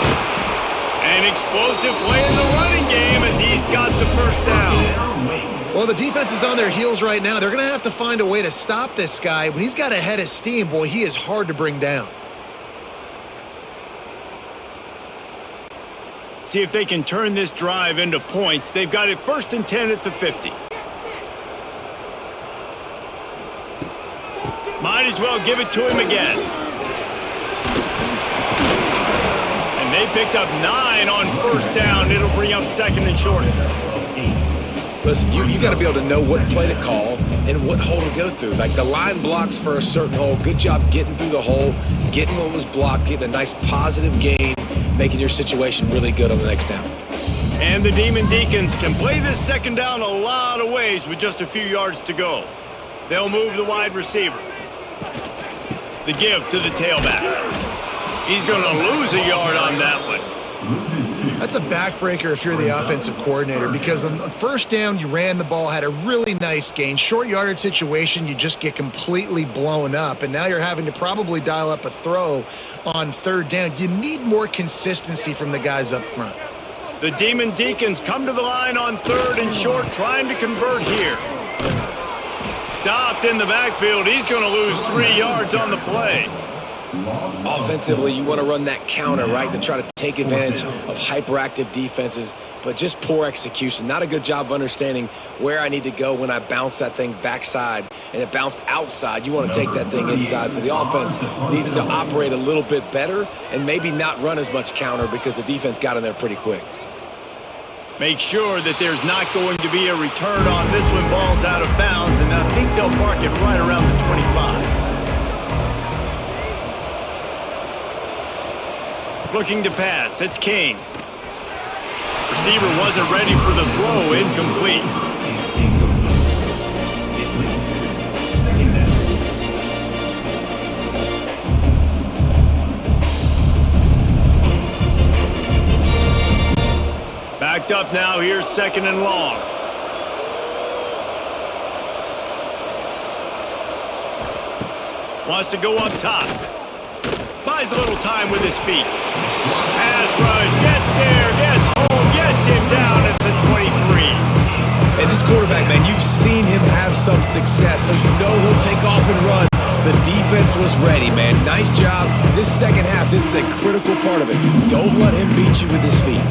An explosive play in the running game as he's got the 1st down. Well, the defense is on their heels right now. They're going to have to find a way to stop this guy. When he's got a head of steam, boy, he is hard to bring down. See if they can turn this drive into points. They've got it 1st and 10 at the 50. Might as well give it to him again. And they picked up 9 on 1st down. It'll bring up 2nd and short. Listen, you got to be able to know what play to call and what hole to go through. Like, the line blocks for a certain hole. Good job getting through the hole, getting what was blocked, getting a nice positive gain, making your situation really good on the next down. And the Demon Deacons can play this 2nd down a lot of ways with just a few yards to go. They'll move the wide receiver. The give to the tailback. He's going to lose a yard on that one. That's a backbreaker if you're the offensive coordinator, because on 1st down, you ran the ball, had a really nice gain. Short yardage situation, you just get completely blown up, and now you're having to probably dial up a throw on 3rd down. You need more consistency from the guys up front. The Demon Deacons come to the line on 3rd and short, trying to convert here. Stopped in the backfield. He's going to lose 3 yards on the play. Offensively, you want to run that counter, right, to try to take advantage of hyperactive defenses. but just poor execution. Not a good job of understanding where I need to go when I bounce that thing backside and it bounced outside. You want to take that thing inside. So the offense needs to operate a little bit better and maybe not run as much counter because the defense got in there pretty quick. Make sure that there's not going to be a return on this one. Ball's out of bounds, and I think they'll mark it right around the 25. Looking to pass, it's King. Receiver wasn't ready for the throw, incomplete. Second down. Backed up now, here's 2nd and long. Wants to go up top. Buys a little time with his feet. Pass rush, gets there, gets home, gets him down at the 23. And this quarterback, man, you've seen him have some success, so you know he'll take off and run. The defense was ready, man. Nice job. This second half, this is a critical part of it. Don't let him beat you with his feet.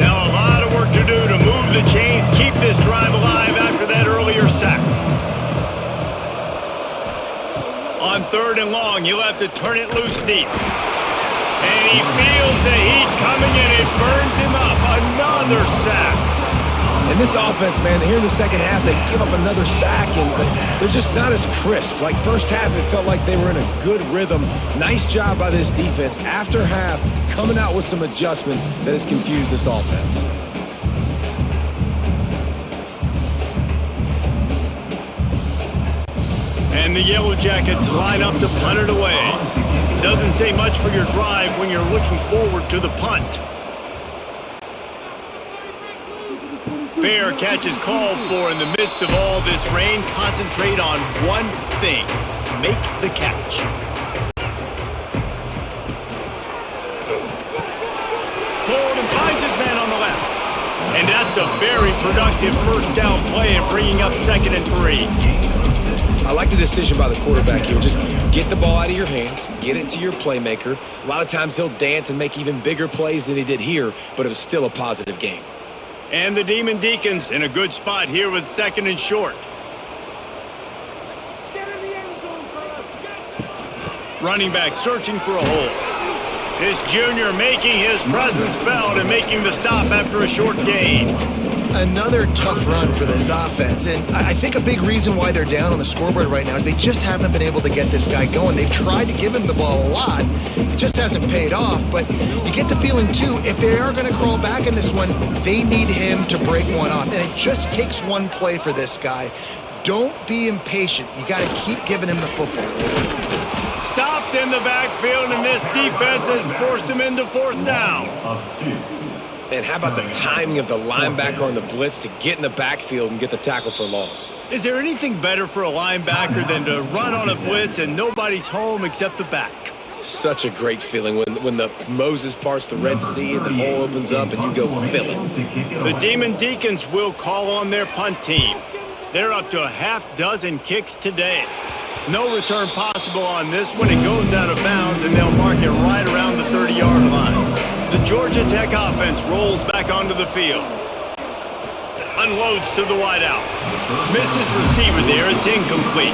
Now a lot of work to do to move the chains, keep this drive alive after that earlier sack. On 3rd and long, you'll have to turn it loose deep. And he feels the heat coming and it burns him up. Another sack. And this offense, man, here in the second half, they give up another sack, and they're just not as crisp. Like first half, it felt like they were in a good rhythm. Nice job by this defense. After half, coming out with some adjustments that has confused this offense. And the Yellow Jackets line up to punt it away. Doesn't say much for your drive when you're looking forward to the punt. Fair catch is called for in the midst of all this rain. Concentrate on one thing. Make the catch. Hold and finds his man on the left. And that's a very productive first down play and bringing up 2nd and 3. I like the decision by the quarterback here. Just get the ball out of your hands, get it to your playmaker. A lot of times he'll dance and make even bigger plays than he did here, but it was still a positive game. And the Demon Deacons in a good spot here with 2nd and short. Running back searching for a hole. This junior making his presence felt and making the stop after a short gain. Another tough run for this offense, and I think a big reason why they're down on the scoreboard right now is they just haven't been able to get this guy going. They've tried to give him the ball a lot. It just hasn't paid off, but you get the feeling, too, if they are going to crawl back in this one, they need him to break one off, and it just takes one play for this guy. Don't be impatient. You got to keep giving him the football. Stopped in the backfield, and this defense has forced him into 4th down. Of 2. And how about the timing of the linebacker on the blitz to get in the backfield and get the tackle for loss? Is there anything better for a linebacker than to run on a blitz and nobody's home except the back? Such a great feeling when the Moses parts the Red Sea and the hole opens up and you go fill it. The Demon Deacons will call on their punt team. They're up to a half dozen kicks today. No return possible on this one. It goes out of bounds, and they'll mark it right around the 30-yard line. The Georgia Tech offense rolls back onto the field. Unloads to the wideout. Missed his receiver there. It's incomplete.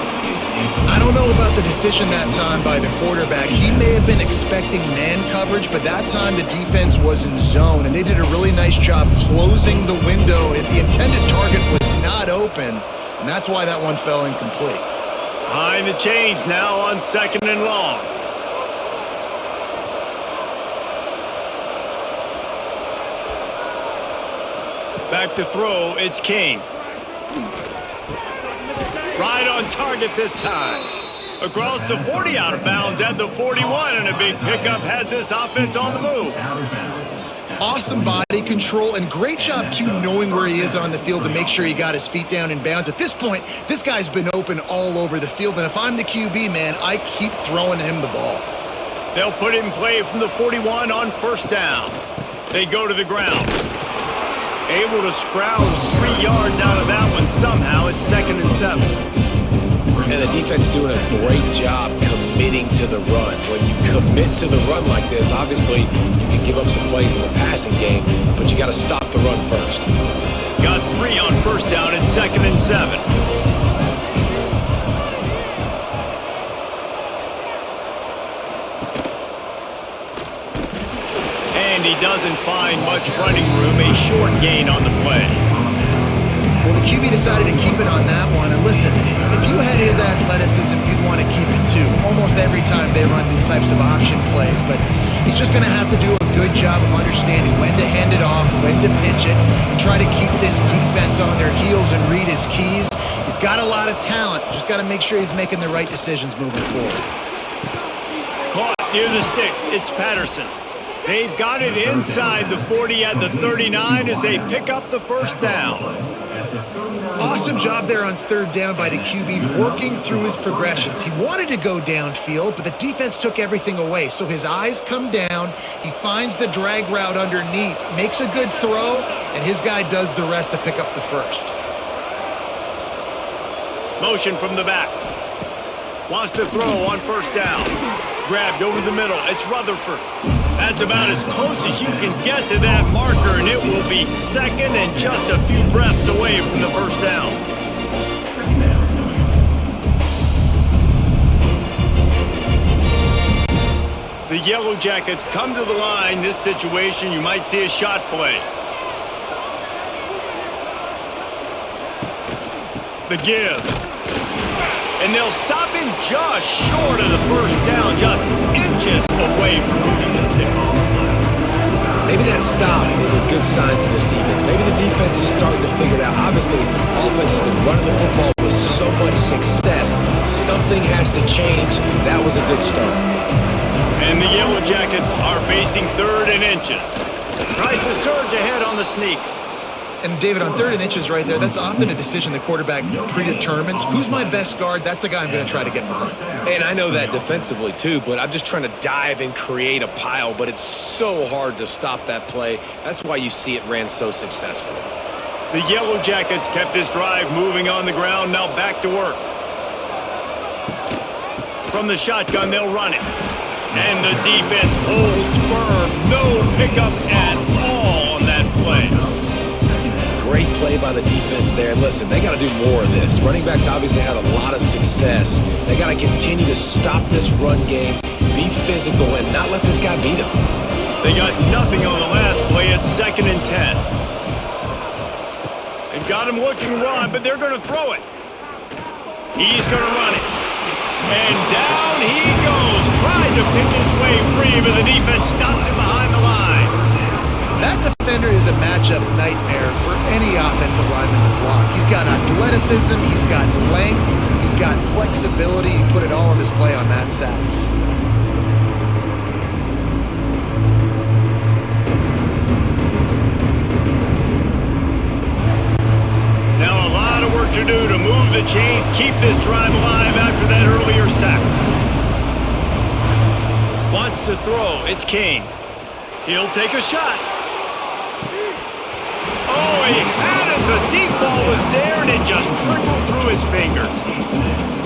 I don't know about the decision that time by the quarterback. He may have been expecting man coverage, but that time the defense was in zone, and they did a really nice job closing the window. The intended target was not open, and that's why that one fell incomplete. Behind the chains now on 2nd and long. Back to throw, it's King. Right on target this time. Across the 40 out of bounds at the 41, and a big pickup has this offense on the move. Awesome body control and great job, too, knowing where he is on the field to make sure he got his feet down in bounds. At this point, this guy's been open all over the field, and if I'm the QB, man, I keep throwing him the ball. They'll put it in play from the 41 on 1st down. They go to the ground. Able to scrounge 3 yards out of that one somehow. It's 2nd and 7. And the defense doing a great job committing to the run. When you commit to the run like this, obviously you can give up some plays in the passing game, but you got to stop the run first. Got 3 on first down and 2nd and 7. And he doesn't find much running room. A short gain on the play. Well, the QB decided to keep it on that one. And listen, if you had his athleticism, you'd want to keep it too. Almost every time they run these types of option plays. But he's just going to have to do a good job of understanding when to hand it off, when to pitch it, and try to keep this defense on their heels and read his keys. He's got a lot of talent. Just got to make sure he's making the right decisions moving forward. Caught near the sticks. It's Patterson. They've got it inside the 40 at the 39 as they pick up the first down. Awesome job there on third down by the QB, working through his progressions. He wanted to go downfield, but the defense took everything away. So his eyes come down, he finds the drag route underneath, makes a good throw, and his guy does the rest to pick up the first. Motion from the back. Wants to throw on first down. Grabbed over the middle. It's Rutherford. That's about as close as you can get to that marker, and it will be 2nd and just a few breaths away from the first down. The Yellow Jackets come to the line. This situation, you might see a shot play. The give. And they'll stop him just short of the first down, just inches away from moving the sticks. Maybe that stop is a good sign for this defense. Maybe the defense is starting to figure it out. Obviously, offense has been running the football with so much success. Something has to change. That was a good start. And the Yellow Jackets are facing 3rd and inches. Tries to surge ahead on the sneak. And David, on 3rd and inches right there, that's often a decision the quarterback predetermines. Who's my best guard? That's the guy I'm going to try to get behind. And I know that defensively too, but I'm just trying to dive and create a pile, but it's so hard to stop that play. That's why you see it ran so successfully. The Yellow Jackets kept this drive moving on the ground, now back to work. From the shotgun, they'll run it. And the defense holds firm. No pickup at all on that play. Great play by the defense there. Listen, they got to do more of this. Running backs obviously had a lot of success. They got to continue to stop this run game, be physical, and not let this guy beat them. They got nothing on the last play. It's 2nd and 10. They've got him looking run, but they're going to throw it. He's going to run it. And down he goes. Tried to pick his way free, but the defense stops him behind the line. That defender is a matchup nightmare for any offensive lineman to block. He's got athleticism, he's got length, he's got flexibility. He put it all on display on that sack. Now a lot of work to do to move the chains, keep this drive alive after that earlier sack. Wants to throw. It's Kane. He'll take a shot. Oh, he had it. The deep ball was there, and it just trickled through his fingers.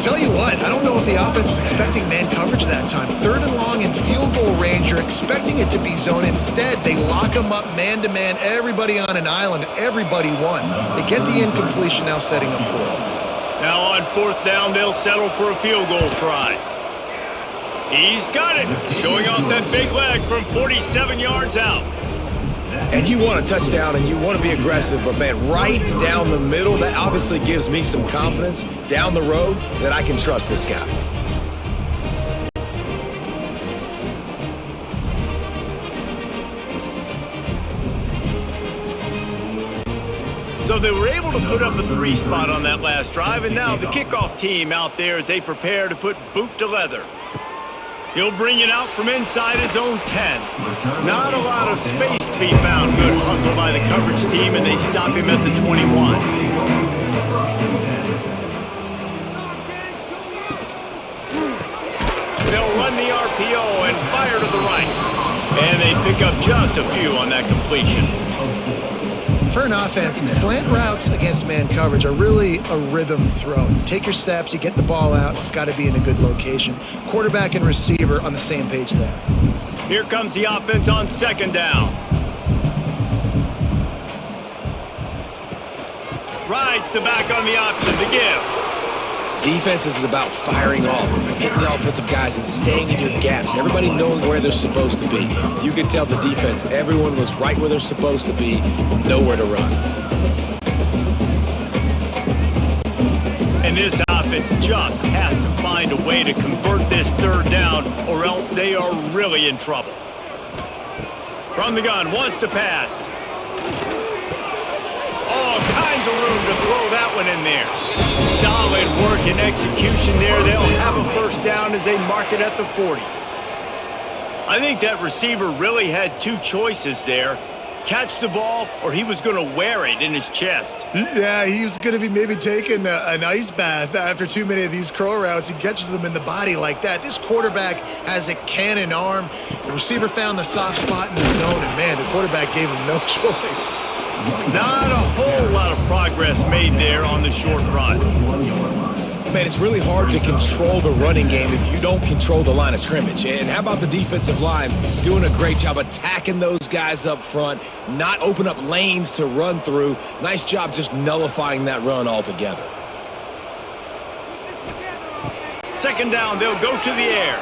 Tell you what, I don't know if the offense was expecting man coverage that time. 3rd and long in field goal range, you're expecting it to be zone. Instead, they lock them up man-to-man, everybody on an island, everybody won. They get the incompletion, now setting up 4th. Now on 4th down, they'll settle for a field goal try. He's got it, showing off that big leg from 47 yards out. And you want a touchdown and you want to be aggressive, but man, right down the middle, that obviously gives me some confidence down the road that I can trust this guy. So they were able to put up a 3 spot on that last drive, and now the kickoff team out there as they prepare to put boot to leather. He'll bring it out from inside his own 10. Not a lot of space to be found. Good hustle by the coverage team, and they stop him at the 21. They'll run the RPO and fire to the right. And they pick up just a few on that completion. For an offense, slant routes against man coverage are really a rhythm throw. You take your steps, you get the ball out, it's got to be in a good location. Quarterback and receiver on the same page there. Here comes the offense on second down. Rides the back on the option to give. Defense is about firing off, hitting the offensive guys and staying in your gaps. Everybody knowing where they're supposed to be. You could tell the defense, everyone was right where they're supposed to be, nowhere to run. And this offense just has to find a way to convert this third down, or else they are really in trouble. From the gun, wants to pass. All kinds of room to throw that one in there. Solid work and execution there. They'll have a first down as they mark it at the 40. I think that receiver really had two choices there. Catch the ball, or he was going to wear it in his chest. Yeah, he was going to be maybe taking an ice bath after too many of these curl routes. He catches them in the body like that. This quarterback has a cannon arm. The receiver found the soft spot in the zone, and man, the quarterback gave him no choice. Not a whole lot of progress made there on the short run. Man, it's really hard to control the running game if you don't control the line of scrimmage. And how about the defensive line doing a great job attacking those guys up front, not open up lanes to run through. Nice job just nullifying that run altogether. Second down, they'll go to the air.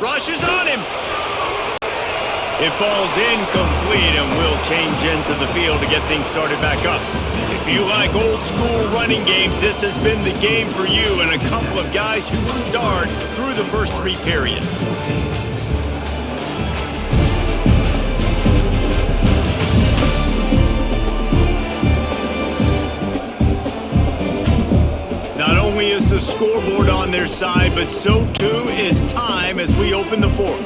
Rushes on him. It falls incomplete and will change into the field to get things started back up. If you like old school running games, this has been the game for you and a couple of guys who start through the first three periods. Not only is the scoreboard on their side, but so too is time as we open the fourth.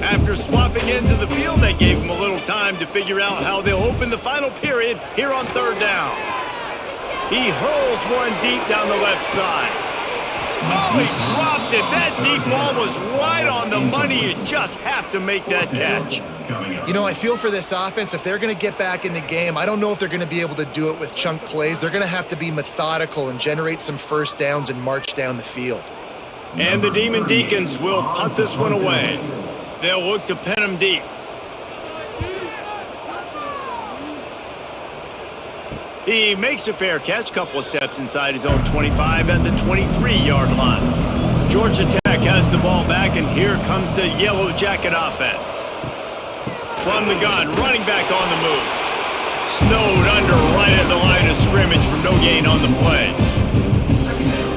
After swapping into the field, that gave them a little time to figure out how they'll open the final period here on third down. He hurls one deep down the left side. Oh, he dropped it. That deep ball was right on the money. You just have to make that catch. You know, I feel for this offense, if they're going to get back in the game, I don't know if they're going to be able to do it with chunk plays. They're going to have to be methodical and generate some first downs and march down the field. And the Demon Deacons will punt this one away. They'll look to pin him deep. He makes a fair catch, couple of steps inside his own 25 at the 23-yard line. Georgia Tech has the ball back, and here comes the Yellow Jacket offense. From the gun, running back on the move. Snowed under right at the line of scrimmage for no gain on the play.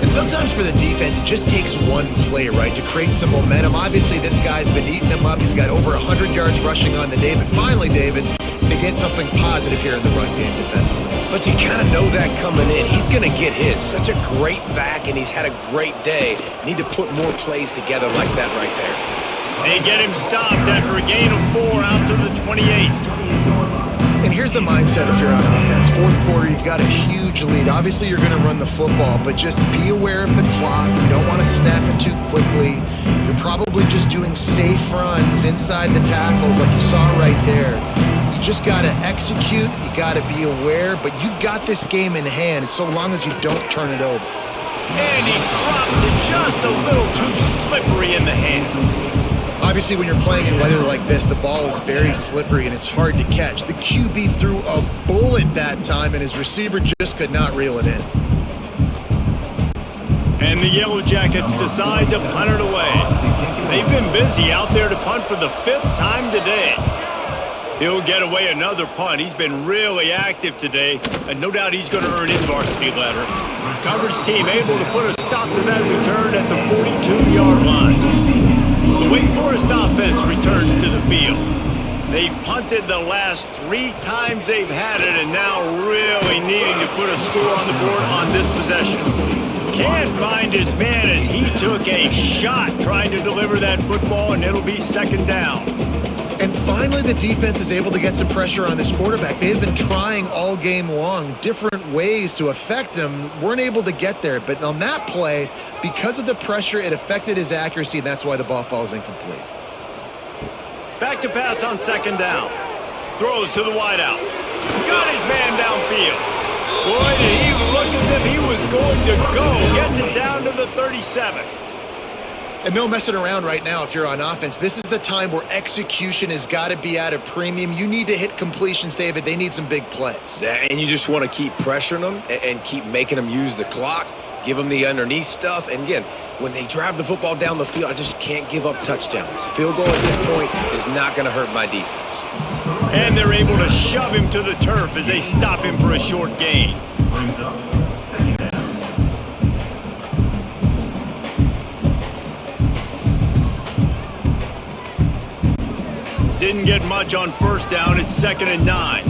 And sometimes for the defense, it just takes one play, right, to create some momentum. Obviously, this guy's been eating them up. He's got over 100 yards rushing on the day. But finally, David, they get something positive here in the run game defensively. But you kind of know that coming in. He's going to get his. Such a great back, and he's had a great day. Need to put more plays together like that right there. They get him stopped after a gain of 4 out to the 28. And here's the mindset if you're on offense. Fourth quarter, you've got a huge lead. Obviously, you're going to run the football, but just be aware of the clock. You don't want to snap it too quickly. You're probably just doing safe runs inside the tackles like you saw right there. You just got to execute. You got to be aware, but you've got this game in hand so long as you don't turn it over. And he drops it just a little too slippery in the hands. Obviously, when you're playing in weather like this, the ball is very slippery and it's hard to catch. The QB threw a bullet that time, and his receiver just could not reel it in. And the Yellow Jackets decide to punt it away. They've been busy out there to punt for the 5th time today. He'll get away another punt. He's been really active today, and no doubt he's going to earn his varsity letter. Coverage team able to put a stop to that return at the 42-yard line. The Wake Forest offense returns to the field. They've punted the last 3 times they've had it, and now really needing to put a score on the board on this possession. Can't find his man as he took a shot trying to deliver that football, and it'll be second down. And finally, the defense is able to get some pressure on this quarterback. They had been trying all game long different ways to affect him. Weren't able to get there. But on that play, because of the pressure, it affected his accuracy, and that's why the ball falls incomplete. Back to pass on second down. Throws to the wideout. Got his man downfield. Boy, did he look as if he was going to go. Gets it down to the 37. And no messing around right now if you're on offense. This is the time where execution has got to be at a premium. You need to hit completions, David. They need some big plays. Yeah, and you just want to keep pressuring them and keep making them use the clock, give them the underneath stuff. And again, when they drive the football down the field, I just can't give up touchdowns. Field goal at this point is not going to hurt my defense. And they're able to shove him to the turf as they stop him for a short gain. Brings up second down. Didn't get much on first down. It's 2nd and 9.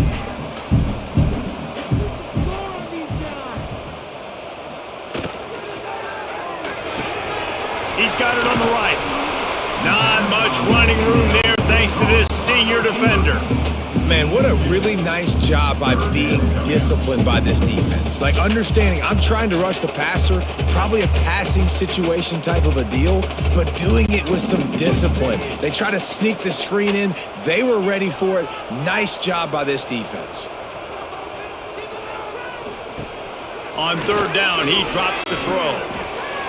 He's got it on the right. Not much running room there thanks to this senior defender. Man, what a really nice job by being disciplined by this defense. Like understanding I'm trying to rush the passer, probably a passing situation type of a deal, but doing it with some discipline. They try to sneak the screen in. They were ready for it. Nice job by this defense. On third down, he drops the throw.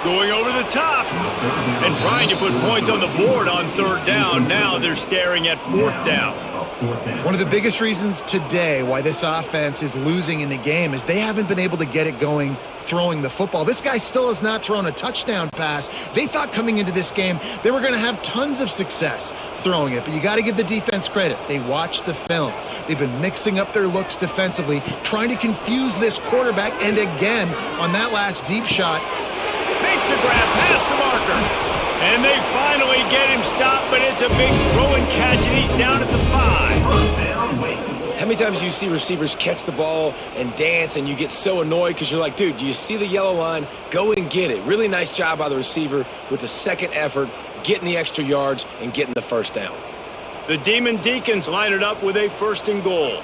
Going over the top and trying to put points on the board on third down. Now they're staring at fourth down. One of the biggest reasons today why this offense is losing in the game is they haven't been able to get it going throwing the football. This guy still has not thrown a touchdown pass. They thought coming into this game they were going to have tons of success throwing it, but you got to give the defense credit. They watched the film. They've been mixing up their looks defensively, trying to confuse this quarterback, and again, on that last deep shot, makes the grab past the marker. And they finally get him stopped, but it's a big throw and catch, and he's down at the 5. How many times do you see receivers catch the ball and dance and you get so annoyed because you're like, dude, do you see the yellow line? Go and get it. Really nice job by the receiver with the second effort, getting the extra yards and getting the first down. The Demon Deacons line it up with a 1st and goal.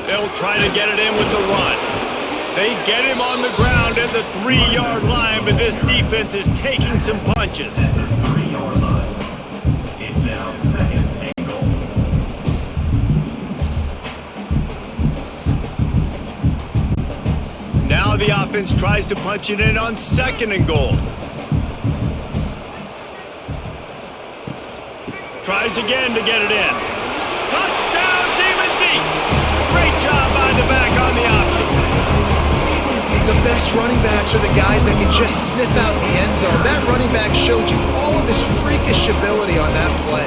They'll try to get it in with the run. They get him on the ground at the 3-yard line, but this defense is taking some punches. At the 3-yard line. It's now 2nd and goal. Now the offense tries to punch it in on 2nd and goal. Tries again to get it in. Touchdown, Demon Deacs! Great job by the back on the option. the best running backs are the guys that can just sniff out the end zone. That running back showed you all of his freakish ability on that play.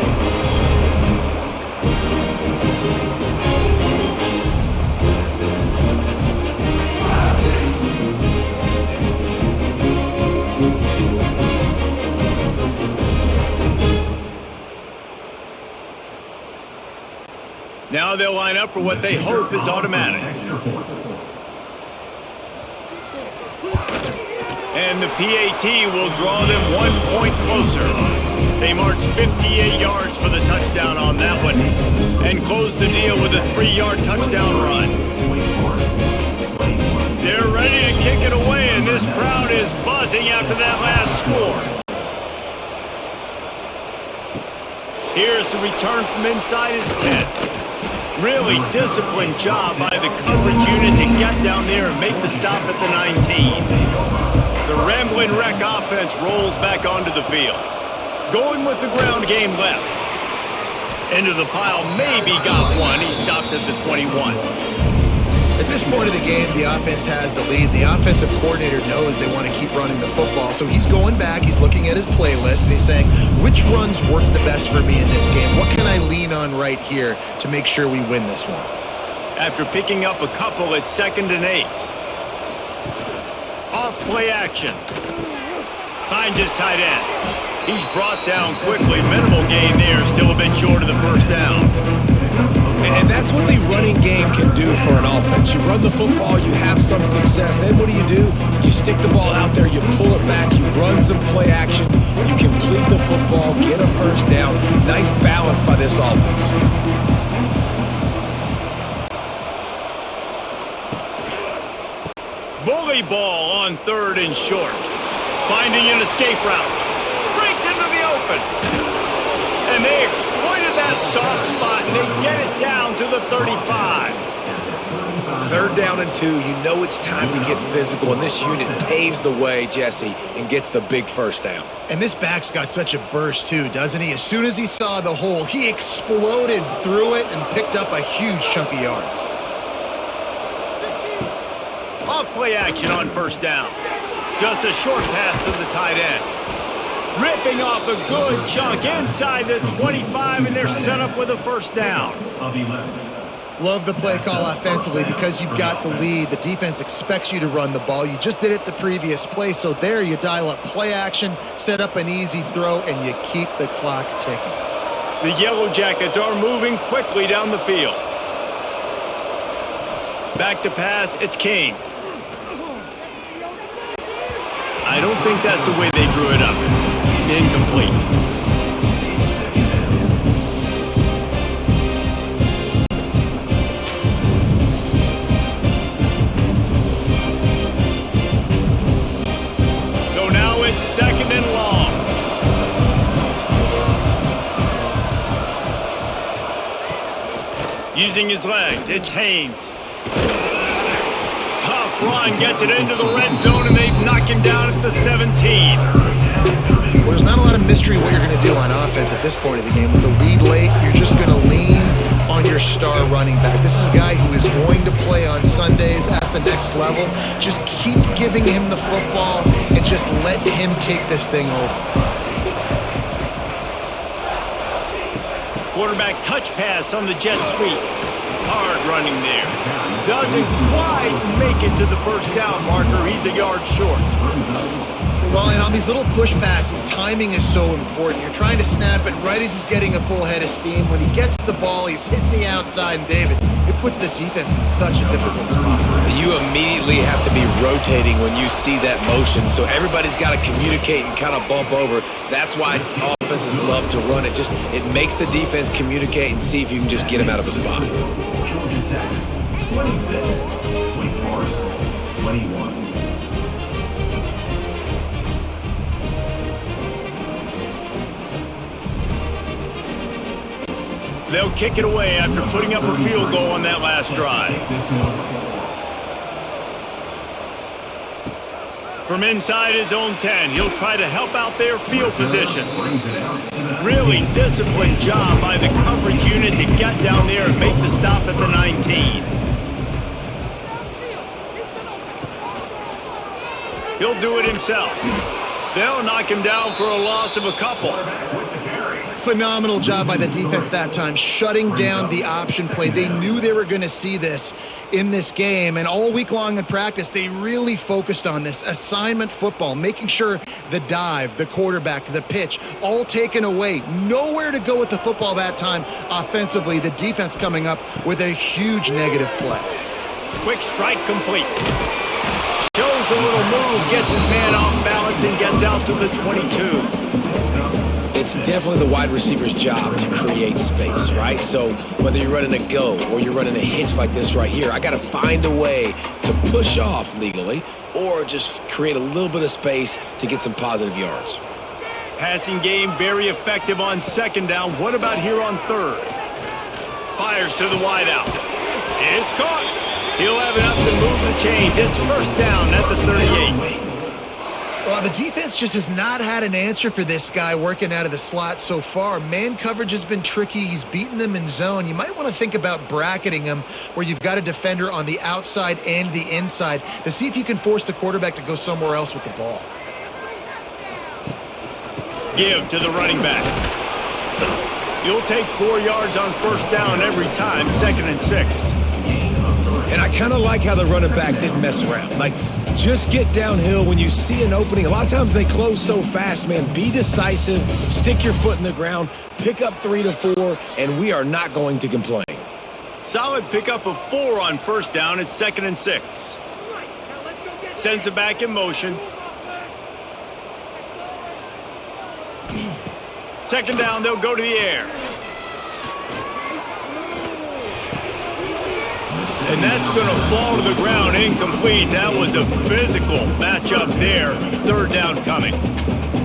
Now they'll line up for what they hope is automatic. And the PAT will draw them 1 point closer. They march 58 yards for the touchdown on that one and close the deal with a 3-yard touchdown run. They're ready to kick it away, and this crowd is buzzing after that last score. Here's the return from inside his 10. Really disciplined job by the coverage unit to get down there and make the stop at the 19. The Ramblin' Wreck offense rolls back onto the field. Going with the ground game left. Into the pile, maybe got one. He stopped at the 21. At this point of the game, the offense has the lead. The offensive coordinator knows they want to keep running the football. So he's going back, he's looking at his playlist, and he's saying, which runs work the best for me in this game? What can I lean on right here to make sure we win this one? After picking up a couple at 2nd and 8. Off play action. Finds his tight end. He's brought down quickly. Minimal gain there. Still a bit short of the first down. And that's what the running game can do for an offense. You run the football, you have some success. Then what do? You stick the ball out there, you pull it back, you run some play action, you complete the football, get a first down. Nice balance by this offense. early ball on 3rd and short. Finding an escape route. Breaks into the open. And they exploited that soft spot, and they get it down to the 35. 3rd down and 2, you know it's time to get physical, and this unit paves the way, Jesse, and gets the big first down. And this back's got such a burst too, doesn't he? As soon as he saw the hole, he exploded through it and picked up a huge chunk of yards. Off play action on 1st down. Just a short pass to the tight end. Ripping off a good chunk inside the 25, and they're set up with a 1st down. Of 11. Love the play call offensively because you've got the lead. The defense expects you to run the ball. You just did it the previous play, so there you dial up play action, set up an easy throw, and you keep the clock ticking. The Yellow Jackets are moving quickly down the field. Back to pass, it's King. I don't think that's the way they drew it up. Incomplete. So now it's 2nd and long. Using his legs, it's Haynes. Tough run, gets it into the red zone, and they knock him down at the 17. Well, there's not a lot of mystery what you're going to do on offense at this point of the game. With the lead late, you're just going to lean on your star running back. This is a guy who is going to play on Sundays at the next level. Just keep giving him the football and just let him take this thing over. Quarterback touch pass on the jet sweep. Hard running there. Doesn't quite make it to the 1st down marker. He's a yard short. Well, and on these little push passes, timing is so important. You're trying to snap it right as he's getting a full head of steam. When he gets the ball, he's hitting the outside, and David, it puts the defense in such a difficult spot. You immediately have to be rotating when you see that motion, so everybody's got to communicate and kind of bump over. That's why offenses love to run it. It makes the defense communicate and see if you can just get him out of a spot. Georgia Tech, 26. Wake Forest, 21. They'll kick it away after putting up a field goal on that last drive. From inside his own 10, he'll try to help out their field position. Really disciplined job by the coverage unit to get down there and make the stop at the 19. He'll do it himself. They'll knock him down for a loss of a couple. Phenomenal job by the defense that time, shutting down the option play. They knew they were going to see this in this game, and all week long in practice, they really focused on this assignment football, making sure the dive, the quarterback, the pitch, all taken away. Nowhere to go with the football that time offensively. The defense coming up with a huge negative play. Quick strike complete. Shows a little move, gets his man off balance, and gets out to the 22. It's definitely the wide receiver's job to create space, right? So whether you're running a go or you're running a hitch like this right here, I got to find a way to push off legally or just create a little bit of space to get some positive yards. Passing game very effective on 2nd down. What about here on 3rd? Fires to the wideout. It's caught. He'll have enough to move the chains. It's 1st down at the 38. Well, the defense just has not had an answer for this guy working out of the slot so far. Man coverage has been tricky. He's beaten them in zone. You might want to think about bracketing him where you've got a defender on the outside and the inside to see if you can force the quarterback to go somewhere else with the ball. Give to the running back. You'll take 4 yards on 1st down every time, 2nd and 6. And I kind of like how the running back didn't mess around. Like, just get downhill when you see an opening. A lot of times they close so fast, man. Be decisive, stick your foot in the ground, pick up 3 to 4, and we are not going to complain. Solid pickup of 4 on 1st down. It's 2nd and 6. Sends it back in motion. 2nd down, they'll go to the air. And that's going to fall to the ground incomplete. That was a physical matchup there. Third down coming.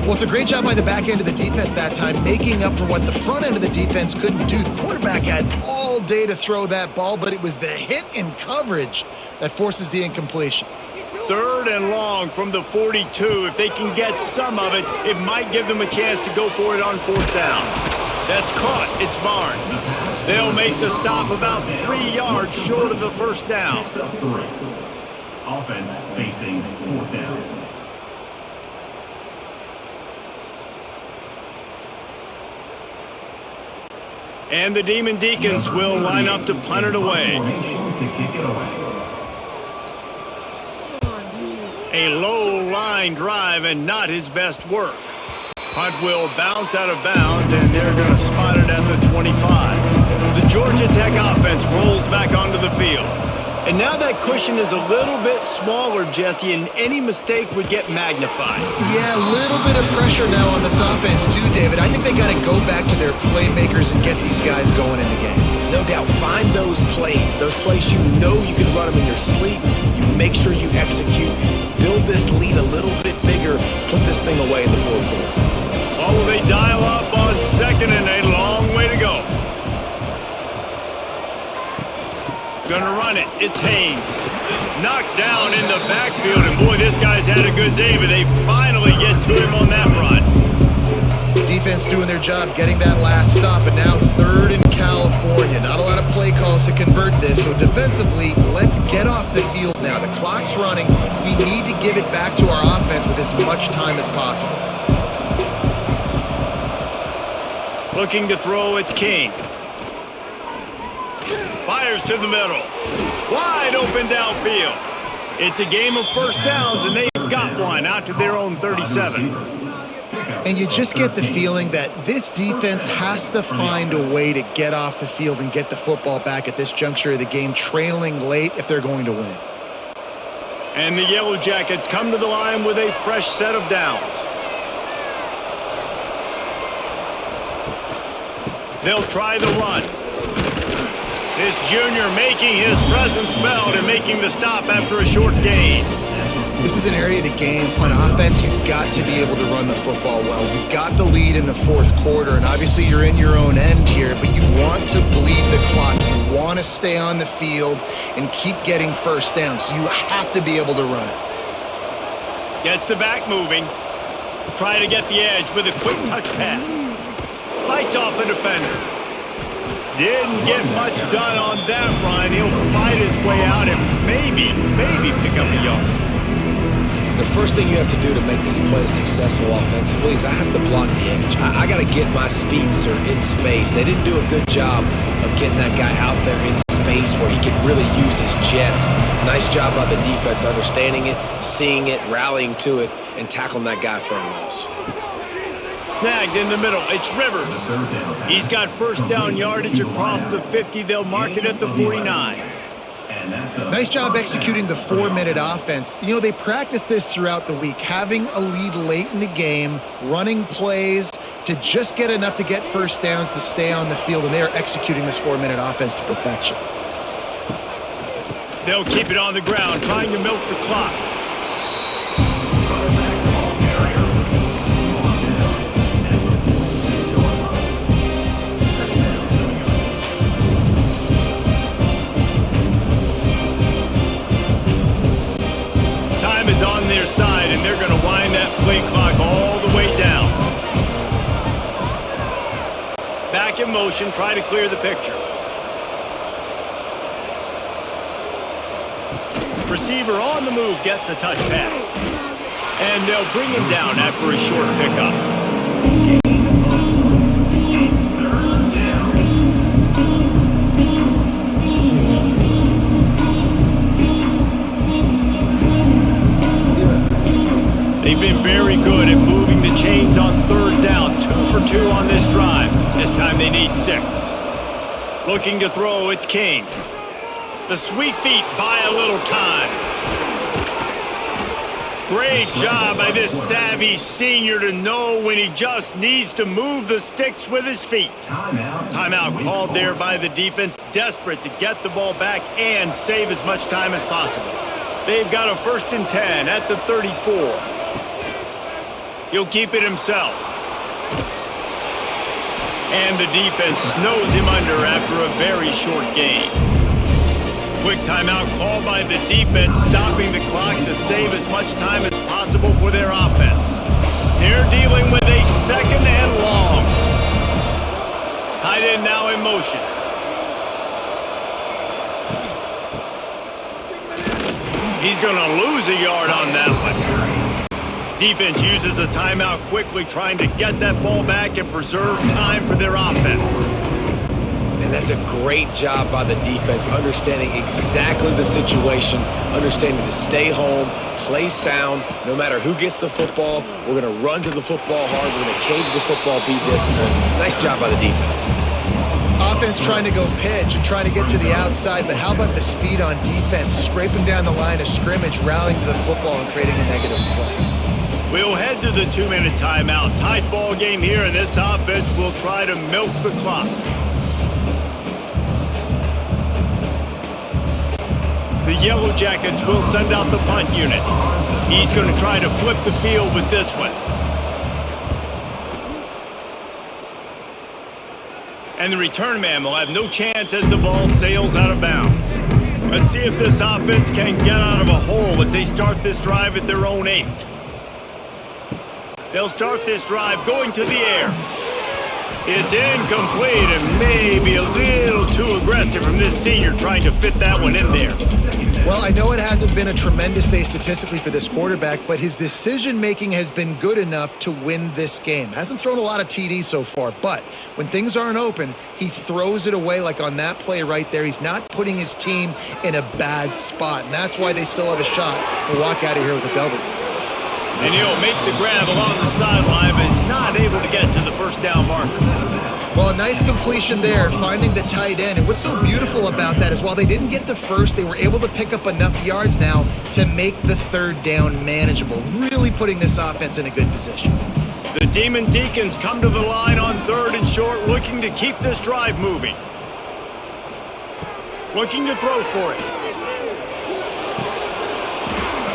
Well, it's a great job by the back end of the defense that time, making up for what the front end of the defense couldn't do. The quarterback had all day to throw that ball, but it was the hit in coverage that forces the incompletion. Third and long from the 42. If they can get some of it, it might give them a chance to go for it on fourth down. That's caught. It's Barnes. They'll make the stop about 3 yards short of the first down. Offense facing fourth down. And the Demon Deacons will line up to punt it away. To kick it away. A low line drive and not his best work. Punt will bounce out of bounds, and they're going to spot it at the 25. The Georgia Tech offense rolls back onto the field. And now that cushion is a little bit smaller, Jesse, and any mistake would get magnified. Yeah, a little bit of pressure now on this offense too, David. I think they got to go back to their playmakers and get these guys going in the game. No doubt, find those plays you know you can run them in your sleep. You make sure you execute. Build this lead a little bit bigger. Put this thing away in the fourth quarter. Oh, will they dial up on second and a long way to go? Gonna run it. It's Haynes. Knocked down in the backfield, and boy, this guy's had a good day, but they finally get to him on that run. Defense doing their job, getting that last stop, and now third in California. Not a lot of play calls to convert this, so defensively, let's get off the field now. The clock's running. We need to give it back to our offense with as much time as possible. Looking to throw, it's King. Fires to the middle. Wide open downfield. It's a game of first downs, and they've got one out to their own 37. And you just get the feeling that this defense has to find a way to get off the field and get the football back at this juncture of the game, trailing late if they're going to win. And the Yellow Jackets come to the line with a fresh set of downs. They'll try the run. This junior making his presence felt and making the stop after a short gain. This is an area of the game on offense you've got to be able to run the football well. You've got the lead in the fourth quarter, and obviously you're in your own end here, but you want to bleed the clock. You want to stay on the field and keep getting first down, so you have to be able to run it. Gets the back moving. Try to get the edge with a quick touch pass. Fights off a defender. Didn't get much done on that run. He'll fight his way out and maybe pick up a yard. The first thing you have to do to make these plays successful offensively is I have to block the edge. I got to get my speedster in space. They didn't do a good job of getting that guy out there in space where he could really use his jets. Nice job by the defense understanding it, seeing it, rallying to it, and tackling that guy for a loss. Snagged in the middle. It's Rivers. He's got first down yardage across the 50. They'll mark it at the 49. Nice job executing the 4-minute offense. You know, they practice this throughout the week, having a lead late in the game, running plays to just get enough to get first downs to stay on the field, and they are executing this 4-minute offense to perfection. They'll keep it on the ground, trying to milk the clock. Is on their side, and they're going to wind that play clock all the way down. Back in motion, try to clear the picture. Receiver on the move gets the touch pass. And they'll bring him down after a short pickup. They've been very good at moving the chains on third down. 2 for 2 on this drive. This time they need 6. Looking to throw, it's King. The sweet feet buy a little time. Great job by this savvy senior to know when he just needs to move the sticks with his feet. Timeout called there by the defense, desperate to get the ball back and save as much time as possible. They've got a 1st and 10 at the 34. He'll keep it himself. And the defense snows him under after a very short gain. Quick timeout called by the defense, stopping the clock to save as much time as possible for their offense. They're dealing with a 2nd and long. Tight end now in motion. He's going to lose a yard on that one. Defense uses a timeout quickly, trying to get that ball back and preserve time for their offense. And that's a great job by the defense, understanding exactly the situation, understanding to stay home, play sound. No matter who gets the football, we're going to run to the football hard. We're going to cage the football, beat this. And nice job by the defense. Offense trying to go pitch and trying to get to the outside, but how about the speed on defense, scraping down the line of scrimmage, rallying to the football and creating a negative play. We'll head to the 2-minute timeout. Tight ball game here, and this offense will try to milk the clock. The Yellow Jackets will send out the punt unit. He's going to try to flip the field with this one. And the return man will have no chance as the ball sails out of bounds. Let's see if this offense can get out of a hole as they start this drive at their own 8. They'll start this drive going to the air. It's incomplete and maybe a little too aggressive from this senior trying to fit that one in there. Well, I know it hasn't been a tremendous day statistically for this quarterback, but his decision-making has been good enough to win this game. Hasn't thrown a lot of TDs so far, but when things aren't open, he throws it away like on that play right there. He's not putting his team in a bad spot, and that's why they still have a shot to walk out of here with a W. And he'll make the grab along the sideline, but he's not able to get to the 1st down marker. Well, a nice completion there, finding the tight end. And what's so beautiful about that is while they didn't get the first, they were able to pick up enough yards now to make the 3rd down manageable, really putting this offense in a good position. The Demon Deacons come to the line on 3rd and short, looking to keep this drive moving. Looking to throw for it.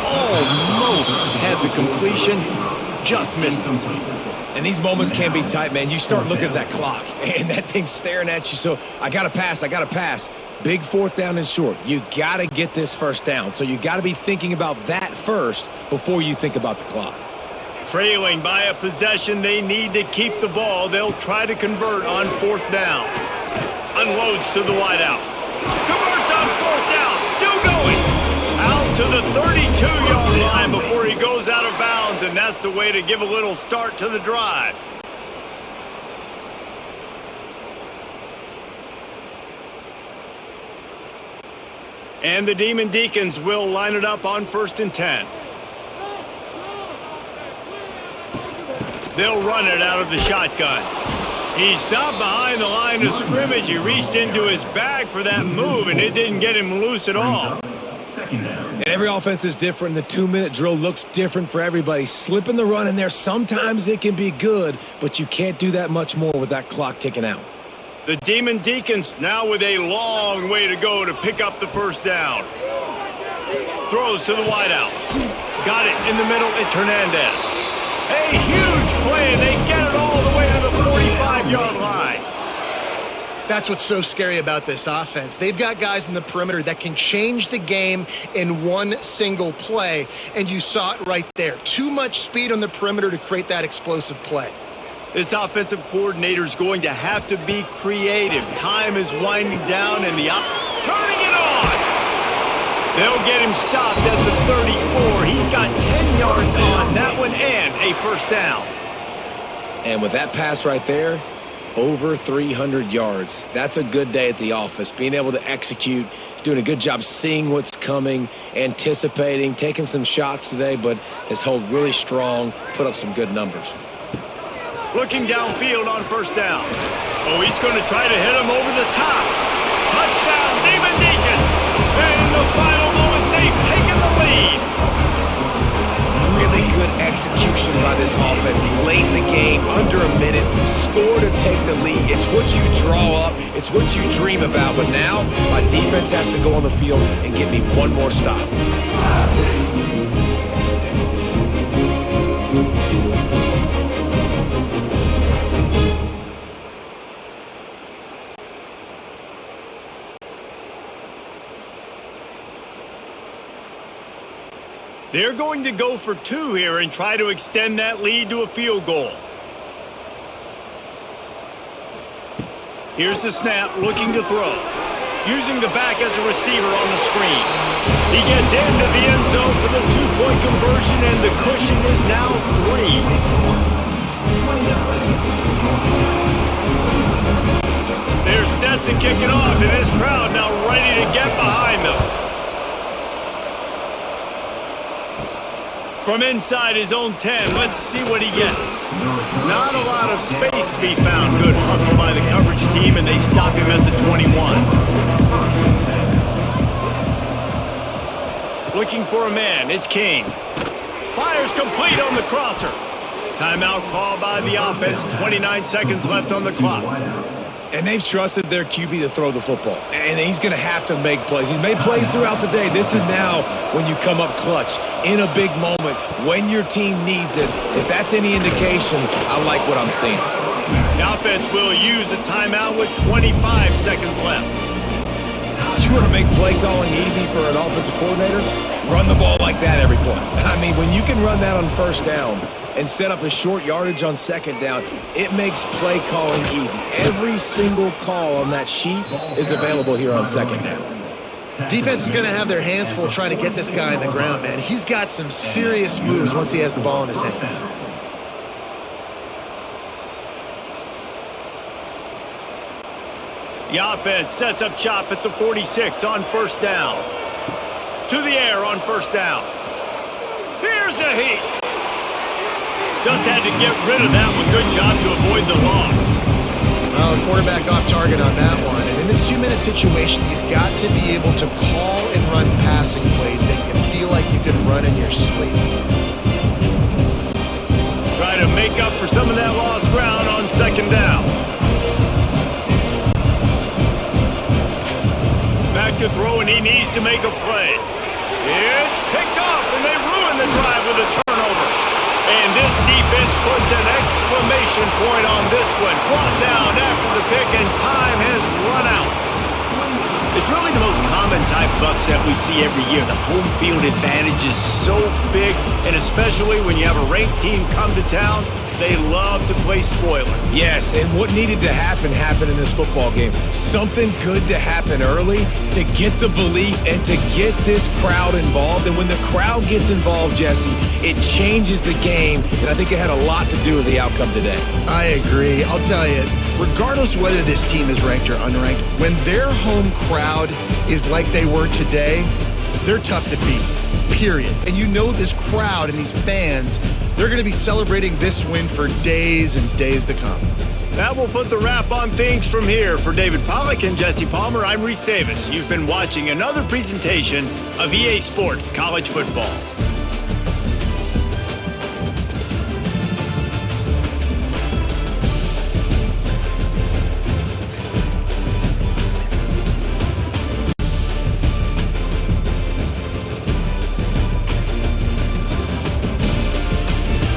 Almost had the completion, just missed them. And these moments can be tight, man. You start looking at that clock, and that thing's staring at you. So I got to pass. Big 4th down and short. You got to get this 1st down. So you got to be thinking about that first before you think about the clock. Trailing by a possession, they need to keep the ball. They'll try to convert on 4th down. Unloads to the wideout. Converts on 4th down. Still going. Out to the 32-yard line before he goes out of bounds, and that's the way to give a little start to the drive. And the Demon Deacons will line it up on 1st and 10. They'll run it out of the shotgun. He stopped behind the line of scrimmage. He reached into his bag for that move, and it didn't get him loose at all. And every offense is different. The 2-minute drill looks different for everybody. Slipping the run in there, sometimes it can be good, but you can't do that much more with that clock ticking out. The Demon Deacons now with a long way to go to pick up the 1st down. Throws to the wideout. Got it in the middle. It's Hernandez. A huge play, and they get it all the way to the 45-yard line. That's what's so scary about this offense. They've got guys in the perimeter that can change the game in one single play, and you saw it right there. Too much speed on the perimeter to create that explosive play. This offensive coordinator is going to have to be creative. Time is winding down, and turning it on! They'll get him stopped at the 34. He's got 10 yards on that one and a 1st down. And with that pass right there, over 300 yards. That's a good day at the office. Being able to execute, doing a good job seeing what's coming, anticipating, taking some shots today, but has held really strong, put up some good numbers. Looking downfield on 1st down. Oh, he's going to try to hit him over the top. Touchdown, Demon Deacons. And in the final moments, they've taken the lead. score to take the lead. It's what you draw up. It's what you dream about. But now my defense has to go on the field and get me one more stop. They're going to go for 2 here and try to extend that lead to a field goal. Here's the snap, looking to throw. Using the back as a receiver on the screen. He gets into the end zone for the 2-point conversion, and the cushion is now 3. They're set to kick it off, and this crowd now ready to get behind them. From inside his own 10, let's see what he gets. Not a lot of space to be found. Good hustle by the coverage team, and they stop him at the 21. Looking for a man, it's King. Fires complete on the crosser. Timeout call by the offense, 29 seconds left on the clock. And they've trusted their QB to throw the football. And he's going to have to make plays. He's made plays throughout the day. This is now when you come up clutch in a big moment when your team needs it. If that's any indication, I like what I'm seeing. The offense will use a timeout with 25 seconds left. You want to make play calling easy for an offensive coordinator? Run the ball like that every play. I mean, when you can run that on first down and set up a short yardage on second down, it makes play calling easy. Every single call on that sheet is available here on second down. Defense is going to have their hands full trying to get this guy on the ground, man. He's got some serious moves once he has the ball in his hands. The offense sets up shop at the 46 on first down. To the air on first down. Here's a heat. Just had to get rid of that one. Good job to avoid the loss. Well, the quarterback off target on that one. And in this 2-minute situation, you've got to be able to call and run passing plays that you feel like you can run in your sleep. Try to make up for some of that lost ground on second down. Back to throw, and he needs to make a play. It's picked off, and they ruin the drive with a turnover. And this defense puts an exclamation point on this one. Brought down after the pick, and time has run out. It's really the most common type of upset we see every year. The home field advantage is so big, and especially when you have a ranked team come to town, they love to play spoiler. Yes, and what needed to happen happened in this football game. Something good to happen early to get the belief and to get this crowd involved. And when the crowd gets involved, Jesse, it changes the game, and I think it had a lot to do with the outcome today. I agree. I'll tell you, regardless whether this team is ranked or unranked, when their home crowd is like they were today, they're tough to beat, period. And you know this crowd and these fans, they're going to be celebrating this win for days and days to come. That will put the wrap on things from here. For David Pollack and Jesse Palmer, I'm Reese Davis. You've been watching another presentation of EA Sports College Football.